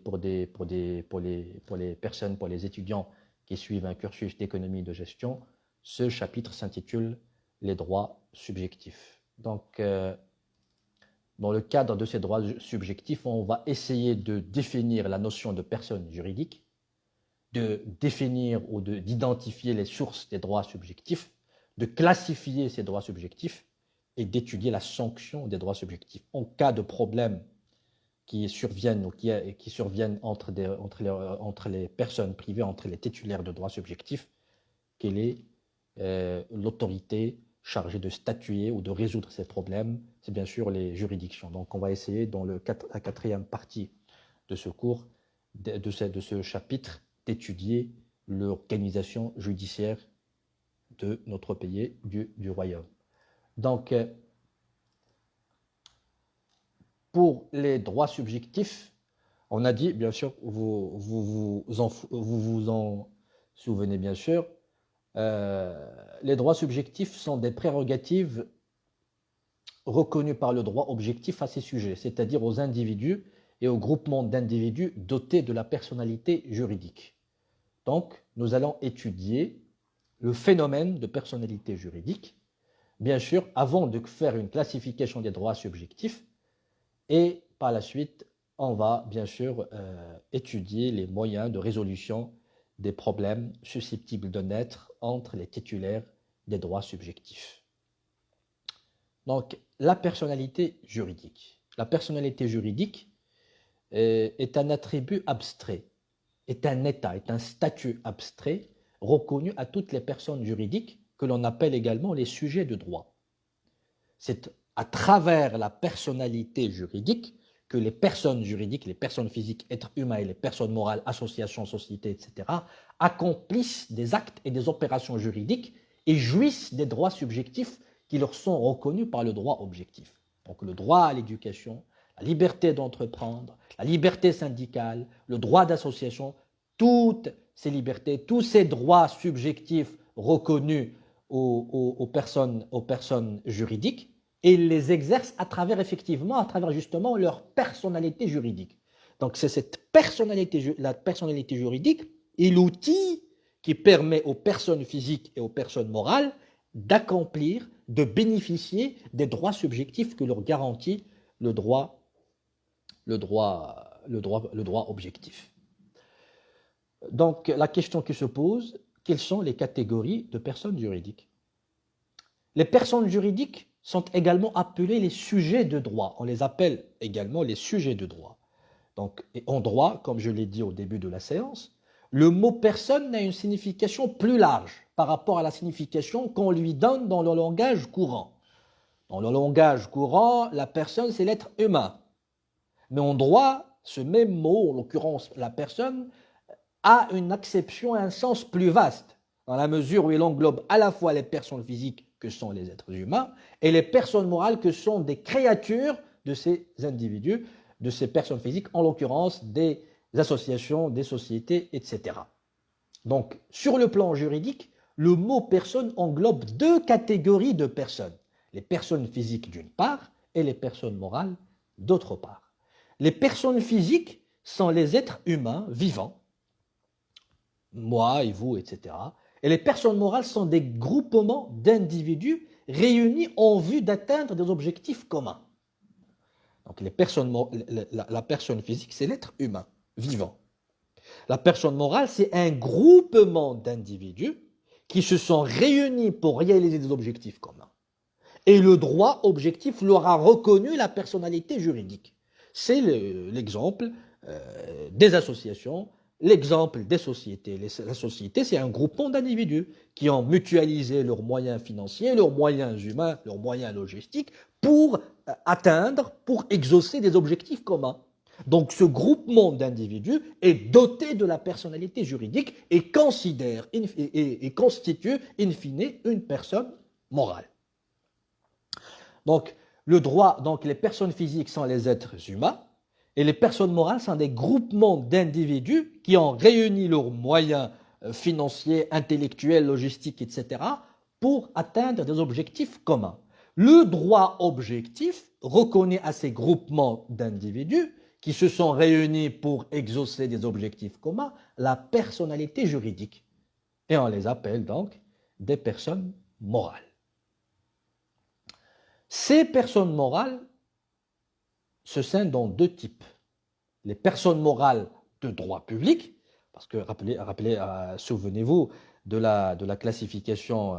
Speaker 2: personnes, pour les étudiants qui suivent un cursus d'économie de gestion. Ce chapitre s'intitule « Les droits subjectifs ». Donc, dans le cadre de ces droits subjectifs, on va essayer de définir la notion de personne juridique, de définir ou d'identifier les sources des droits subjectifs, de classifier ces droits subjectifs et d'étudier la sanction des droits subjectifs. En cas de problème qui surviennent ou qui surviennent entre les personnes privées, entre les titulaires de droits subjectifs, quelle est l'autorité chargée de statuer ou de résoudre ces problèmes? C'est bien sûr les juridictions. Donc on va essayer dans la quatrième partie de ce cours, de ce chapitre, d'étudier l'organisation judiciaire de notre pays, du royaume. Donc, pour les droits subjectifs, on a dit, bien sûr, vous vous en souvenez bien sûr, les droits subjectifs sont des prérogatives reconnues par le droit objectif à ces sujets, c'est-à-dire aux individus et aux groupements d'individus dotés de la personnalité juridique. Donc, nous allons étudier le phénomène de personnalité juridique, bien sûr, avant de faire une classification des droits subjectifs, et par la suite, on va bien sûr étudier les moyens de résolution des problèmes susceptibles de naître entre les titulaires des droits subjectifs. Donc, la personnalité juridique. La personnalité juridique est un attribut abstrait, est un état, est un statut abstrait reconnu à toutes les personnes juridiques que l'on appelle également les sujets de droit. C'est à travers la personnalité juridique que les personnes juridiques, les personnes physiques, êtres humains et les personnes morales, associations, sociétés, etc., accomplissent des actes et des opérations juridiques et jouissent des droits subjectifs qui leur sont reconnus par le droit objectif. Donc le droit à l'éducation, la liberté d'entreprendre, la liberté syndicale, le droit d'association, toutes ces libertés, tous ces droits subjectifs reconnus aux personnes juridiques, et ils les exercent à travers justement leur personnalité juridique. Donc c'est la personnalité juridique est l'outil qui permet aux personnes physiques et aux personnes morales d'accomplir, de bénéficier des droits subjectifs que leur garantit le droit objectif. Donc la question qui se pose, quelles sont les catégories de personnes juridiques? Les personnes juridiques sont également appelées les sujets de droit. On les appelle également les sujets de droit. Donc, et en droit, comme je l'ai dit au début de la séance, le mot personne a une signification plus large par rapport à la signification qu'on lui donne dans le langage courant. Dans le langage courant, la personne, c'est l'être humain. Mais en droit, ce même mot, en l'occurrence la personne, a une acception, un sens plus vaste, dans la mesure où il englobe à la fois les personnes physiques que sont les êtres humains et les personnes morales que sont des créatures de ces individus, de ces personnes physiques, en l'occurrence des associations, des sociétés, etc. Donc, sur le plan juridique, le mot personne englobe deux catégories de personnes, les personnes physiques d'une part et les personnes morales d'autre part. Les personnes physiques sont les êtres humains vivants, moi et vous, etc. Et les personnes morales sont des groupements d'individus réunis en vue d'atteindre des objectifs communs. Donc la personne physique, c'est l'être humain, vivant. La personne morale, c'est un groupement d'individus qui se sont réunis pour réaliser des objectifs communs. Et le droit objectif leur a reconnu la personnalité juridique. C'est l'exemple des associations, l'exemple des sociétés. La société, c'est un groupement d'individus qui ont mutualisé leurs moyens financiers, leurs moyens humains, leurs moyens logistiques pour atteindre, pour exaucer des objectifs communs. Donc ce groupement d'individus est doté de la personnalité juridique et considère et constitue in fine une personne morale. Donc le droit, donc les personnes physiques sont les êtres humains et les personnes morales sont des groupements d'individus qui ont réuni leurs moyens financiers, intellectuels, logistiques, etc. pour atteindre des objectifs communs. Le droit objectif reconnaît à ces groupements d'individus qui se sont réunis pour exaucer des objectifs communs la personnalité juridique. Et on les appelle donc des personnes morales. Ces personnes morales se scindent en deux types. Les personnes morales de droit public, parce que souvenez-vous de la classification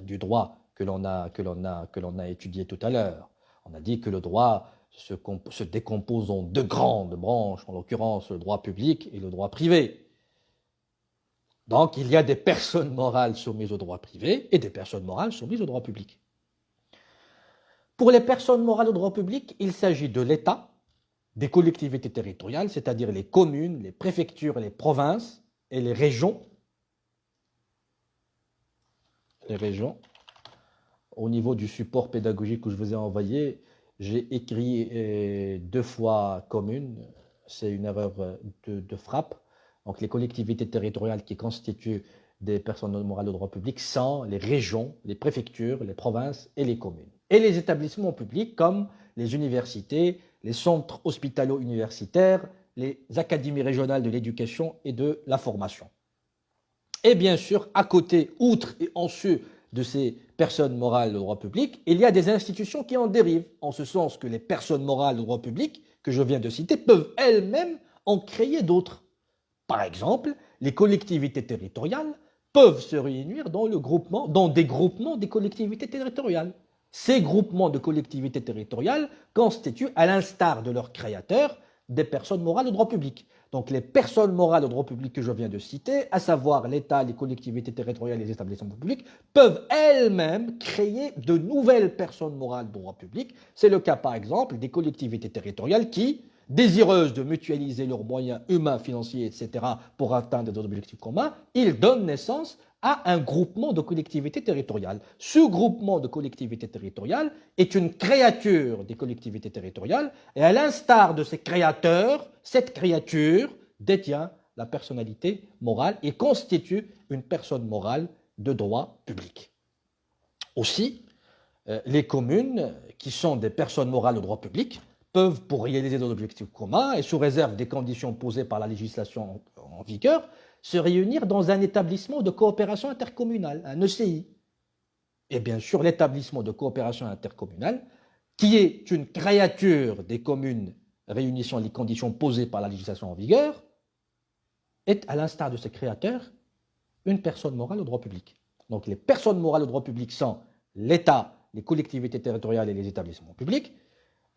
Speaker 2: du droit que l'on a étudié tout à l'heure. On a dit que le droit se décompose en deux grandes branches, en l'occurrence le droit public et le droit privé. Donc il y a des personnes morales soumises au droit privé et des personnes morales soumises au droit public. Pour les personnes morales au droit public, il s'agit de l'État, des collectivités territoriales, c'est-à-dire les communes, les préfectures, les provinces et les régions. Les régions. Au niveau du support pédagogique que je vous ai envoyé, j'ai écrit 2 fois commune, c'est une erreur de frappe. Donc les collectivités territoriales qui constituent des personnes morales au droit public sont les régions, les préfectures, les provinces et les communes. Et les établissements publics comme les universités, les centres hospitalo-universitaires, les académies régionales de l'éducation et de la formation. Et bien sûr, à côté, outre et en sus de ces personnes morales de droit public, il y a des institutions qui en dérivent, en ce sens que les personnes morales de droit public, que je viens de citer, peuvent elles-mêmes en créer d'autres. Par exemple, les collectivités territoriales peuvent se réunir dans des groupements des collectivités territoriales. Ces groupements de collectivités territoriales constituent, à l'instar de leurs créateurs, des personnes morales de droit public. Donc les personnes morales de droit public que je viens de citer, à savoir l'État, les collectivités territoriales et les établissements publics, peuvent elles-mêmes créer de nouvelles personnes morales de droit public. C'est le cas par exemple des collectivités territoriales qui, désireuses de mutualiser leurs moyens humains, financiers, etc. pour atteindre des objectifs communs, ils donnent naissance à un groupement de collectivités territoriales. Ce groupement de collectivités territoriales est une créature des collectivités territoriales et à l'instar de ses créateurs, cette créature détient la personnalité morale et constitue une personne morale de droit public. Aussi, les communes, qui sont des personnes morales de droit public, peuvent, pour réaliser des objectifs communs et sous réserve des conditions posées par la législation en vigueur, se réunir dans un établissement de coopération intercommunale, un ECI. Et bien sûr, l'établissement de coopération intercommunale, qui est une créature des communes réunissant les conditions posées par la législation en vigueur, est, à l'instar de ses créateurs, une personne morale au droit public. Donc les personnes morales au droit public sont l'État, les collectivités territoriales et les établissements publics.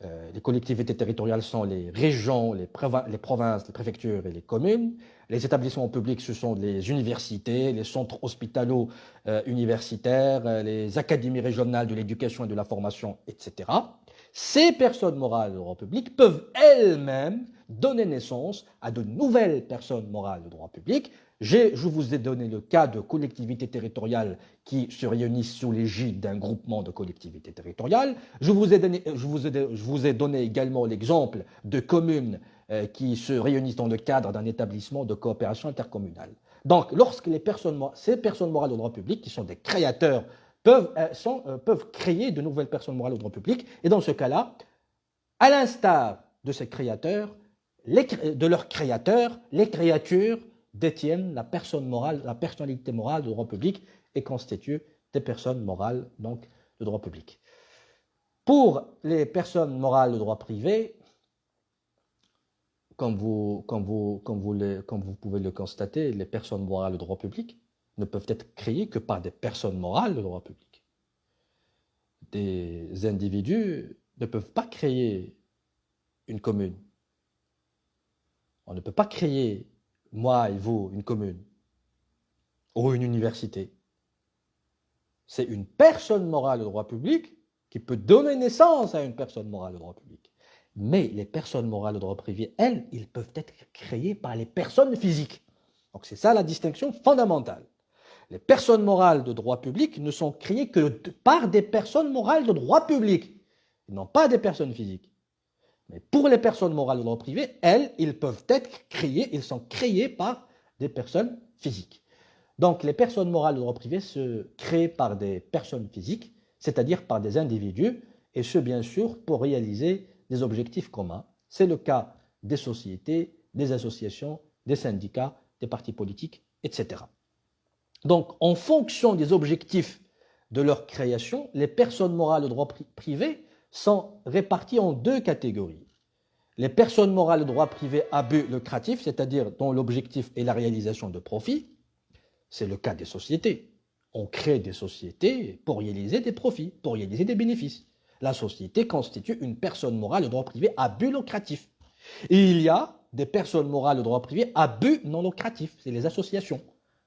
Speaker 2: Les collectivités territoriales sont les régions, les provinces, les préfectures et les communes. Les établissements publics, ce sont les universités, les centres hospitalo-universitaires, les académies régionales de l'éducation et de la formation, etc. Ces personnes morales de droit public peuvent elles-mêmes donner naissance à de nouvelles personnes morales de droit public. Je vous ai donné le cas de collectivités territoriales qui se réunissent sous l'égide d'un groupement de collectivités territoriales. Je vous ai donné également l'exemple de communes qui se réunissent dans le cadre d'un établissement de coopération intercommunale. Donc, lorsque ces personnes morales de droit public, qui sont des créateurs, peuvent créer de nouvelles personnes morales de droit public, et dans ce cas-là, à l'instar de ces créateurs, de leurs créateurs, les créatures détiennent la personnalité morale de droit public et constituent des personnes morales donc, de droit public. Pour les personnes morales de droit privé, comme vous pouvez le constater, les personnes morales de droit public ne peuvent être créées que par des personnes morales de droit public. Des individus ne peuvent pas créer une commune. On ne peut pas créer, moi et vous, une commune ou une université. C'est une personne morale de droit public qui peut donner naissance à une personne morale de droit public. Mais les personnes morales de droit privé, elles, ils peuvent être créées par les personnes physiques. Donc c'est ça la distinction fondamentale. Les personnes morales de droit public ne sont créées que par des personnes morales de droit public, et non pas des personnes physiques. Mais pour les personnes morales de droit privé, elles, ils peuvent être créées, ils sont créés par des personnes physiques. Donc les personnes morales de droit privé se créent par des personnes physiques, c'est-à-dire par des individus, et ce bien sûr pour réaliser des objectifs communs. C'est le cas des sociétés, des associations, des syndicats, des partis politiques, etc. Donc, en fonction des objectifs de leur création, les personnes morales de droit privé sont réparties en deux catégories. Les personnes morales de droit privé à but lucratif, c'est-à-dire dont l'objectif est la réalisation de profits, c'est le cas des sociétés. On crée des sociétés pour réaliser des profits, pour réaliser des bénéfices. La société constitue une personne morale de droit privé à but lucratif. Et il y a des personnes morales de droit privé à but non lucratif, c'est les associations.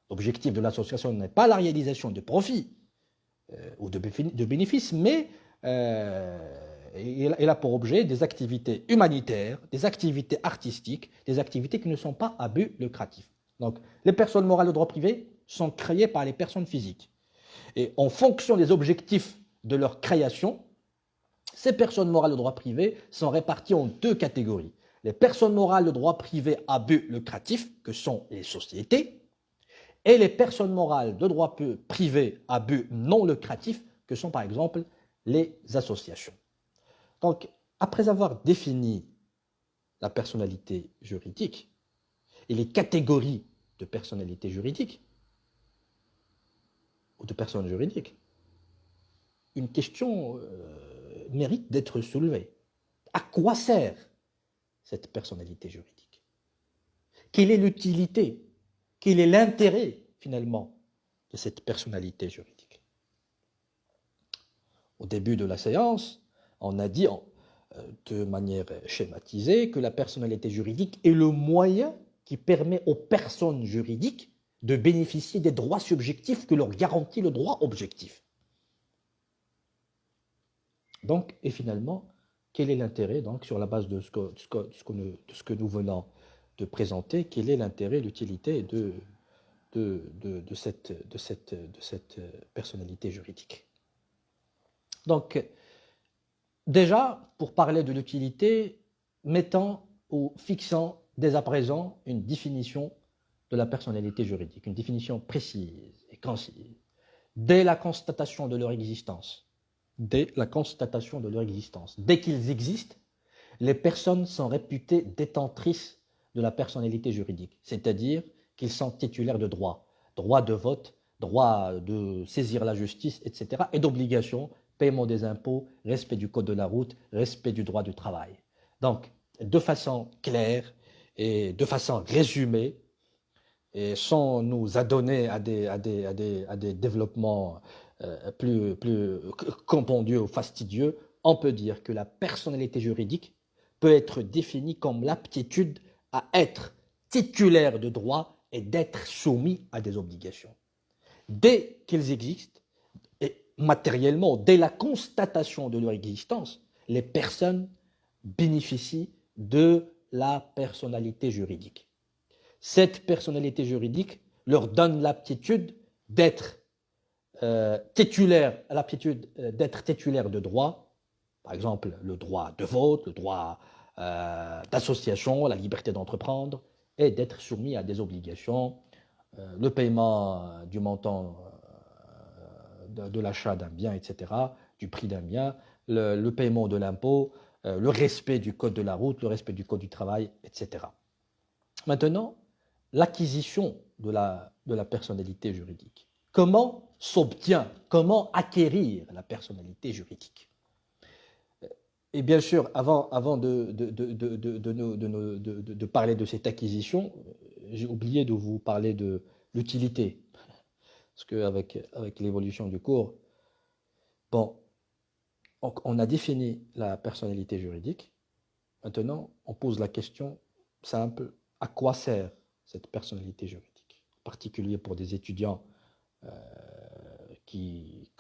Speaker 2: L'objectif de l'association n'est pas la réalisation de profits ou de bénéfices, mais elle a pour objet des activités humanitaires, des activités artistiques, des activités qui ne sont pas à but lucratif. Donc, les personnes morales de droit privé sont créées par les personnes physiques. Et en fonction des objectifs de leur création, ces personnes morales de droit privé sont réparties en deux catégories. Les personnes morales de droit privé à but lucratif, que sont les sociétés, et les personnes morales de droit privé à but non lucratif, que sont par exemple les associations. Donc, après avoir défini la personnalité juridique et les catégories de personnalité juridique ou de personnes juridiques, une question mérite d'être soulevée. À quoi sert cette personnalité juridique? Quelle est l'utilité? Quel est l'intérêt, finalement, de cette personnalité juridique? Au début de la séance, on a dit de manière schématisée que la personnalité juridique est le moyen qui permet aux personnes juridiques de bénéficier des droits subjectifs que leur garantit le droit objectif. Donc, et finalement, quel est l'intérêt, donc, sur la base de ce que nous venons de présenter, quel est l'intérêt, l'utilité de cette personnalité juridique? Donc, déjà, pour parler de l'utilité, mettons ou fixons dès à présent une définition de la personnalité juridique, une définition précise et concise, dès la constatation de leur existence. Dès qu'ils existent, les personnes sont réputées détentrices de la personnalité juridique, c'est-à-dire qu'ils sont titulaires de droits, droit de vote, droit de saisir la justice, etc., et d'obligations, paiement des impôts, respect du code de la route, respect du droit du travail. Donc, de façon claire et de façon résumée, et sans nous adonner à des développements plus compendieux ou fastidieux, on peut dire que la personnalité juridique peut être définie comme l'aptitude à être titulaire de droits et d'être soumis à des obligations. Dès qu'ils existent, et matériellement, dès la constatation de leur existence, les personnes bénéficient de la personnalité juridique. Cette personnalité juridique leur donne l'aptitude d'être titulaire de droits, par exemple le droit de vote, le droit d'association, la liberté d'entreprendre, et d'être soumis à des obligations, le paiement du montant de l'achat d'un bien, etc., du prix d'un bien, le paiement de l'impôt, le respect du code de la route, le respect du code du travail, etc. Maintenant, l'acquisition de la personnalité juridique. Comment s'obtient, comment acquérir la personnalité juridique? Et bien sûr, avant de parler de cette acquisition, j'ai oublié de vous parler de l'utilité. Parce qu'avec l'évolution du cours, bon, on a défini la personnalité juridique. Maintenant, on pose la question simple, à quoi sert cette personnalité juridique? En particulier pour des étudiants qui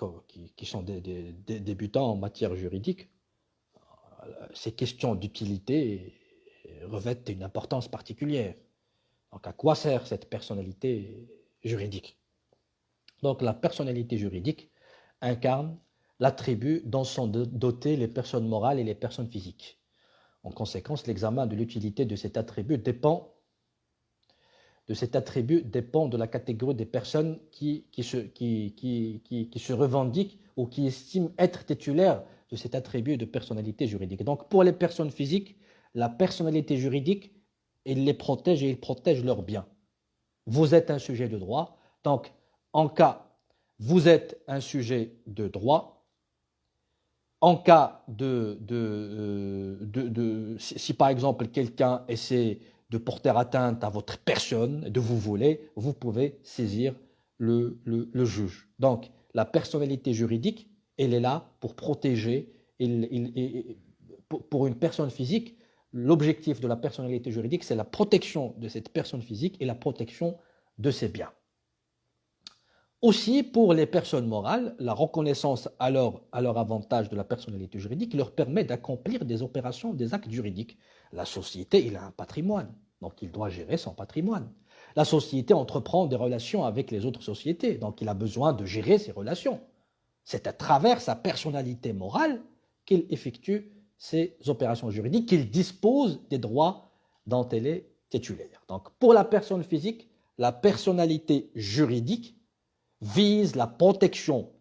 Speaker 2: sont des débutants en matière juridique, ces questions d'utilité revêtent une importance particulière. Donc, à quoi sert cette personnalité juridique? Donc, la personnalité juridique incarne l'attribut dont sont dotées les personnes morales et les personnes physiques. En conséquence, l'examen de l'utilité de cet attribut dépend de la catégorie des personnes qui se revendiquent ou qui estiment être titulaires de cet attribut de personnalité juridique. Donc, pour les personnes physiques, la personnalité juridique, il les protège et il protège leurs biens. Vous êtes un sujet de droit, donc en cas, vous êtes un sujet de droit, en cas si par exemple quelqu'un essaie de porter atteinte à votre personne, de vous voler, vous pouvez saisir le juge. Donc, la personnalité juridique, elle est là pour protéger, pour une personne physique, l'objectif de la personnalité juridique, c'est la protection de cette personne physique et la protection de ses biens. Aussi, pour les personnes morales, la reconnaissance à leur avantage de la personnalité juridique leur permet d'accomplir des opérations, des actes juridiques. La société, il a un patrimoine, donc il doit gérer son patrimoine. La société entreprend des relations avec les autres sociétés, donc il a besoin de gérer ses relations. C'est à travers sa personnalité morale qu'il effectue ces opérations juridiques, qu'il dispose des droits dont elle est titulaire. Donc pour la personne physique, la personnalité juridique vise la protection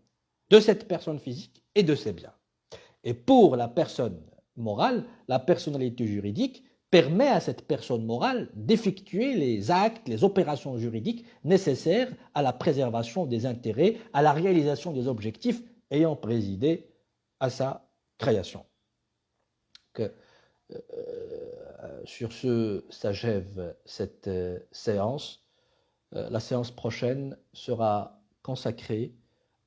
Speaker 2: de cette personne physique et de ses biens. Et pour la personne morale, la personnalité juridique permet à cette personne morale d'effectuer les actes, les opérations juridiques nécessaires à la préservation des intérêts, à la réalisation des objectifs ayant présidé à sa création. Sur ce s'achève cette séance. La séance prochaine sera consacrée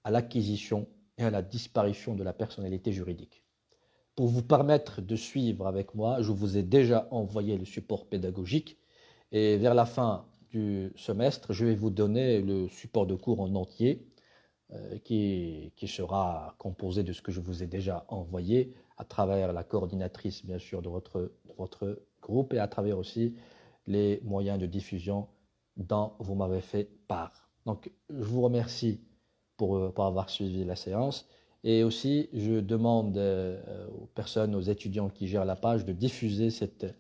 Speaker 2: à l'acquisition et à la disparition de la personnalité juridique. Pour vous permettre de suivre avec moi, je vous ai déjà envoyé le support pédagogique et vers la fin du semestre, je vais vous donner le support de cours en entier qui sera composé de ce que je vous ai déjà envoyé à travers la coordinatrice, bien sûr, de votre groupe et à travers aussi les moyens de diffusion dont vous m'avez fait part. Donc, je vous remercie pour avoir suivi la séance. Et aussi, je demande aux personnes, aux étudiants qui gèrent la page de diffuser cette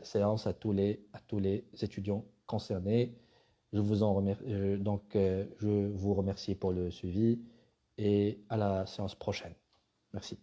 Speaker 2: séance à tous les étudiants concernés. Je vous remercie pour le suivi et à la séance prochaine. Merci.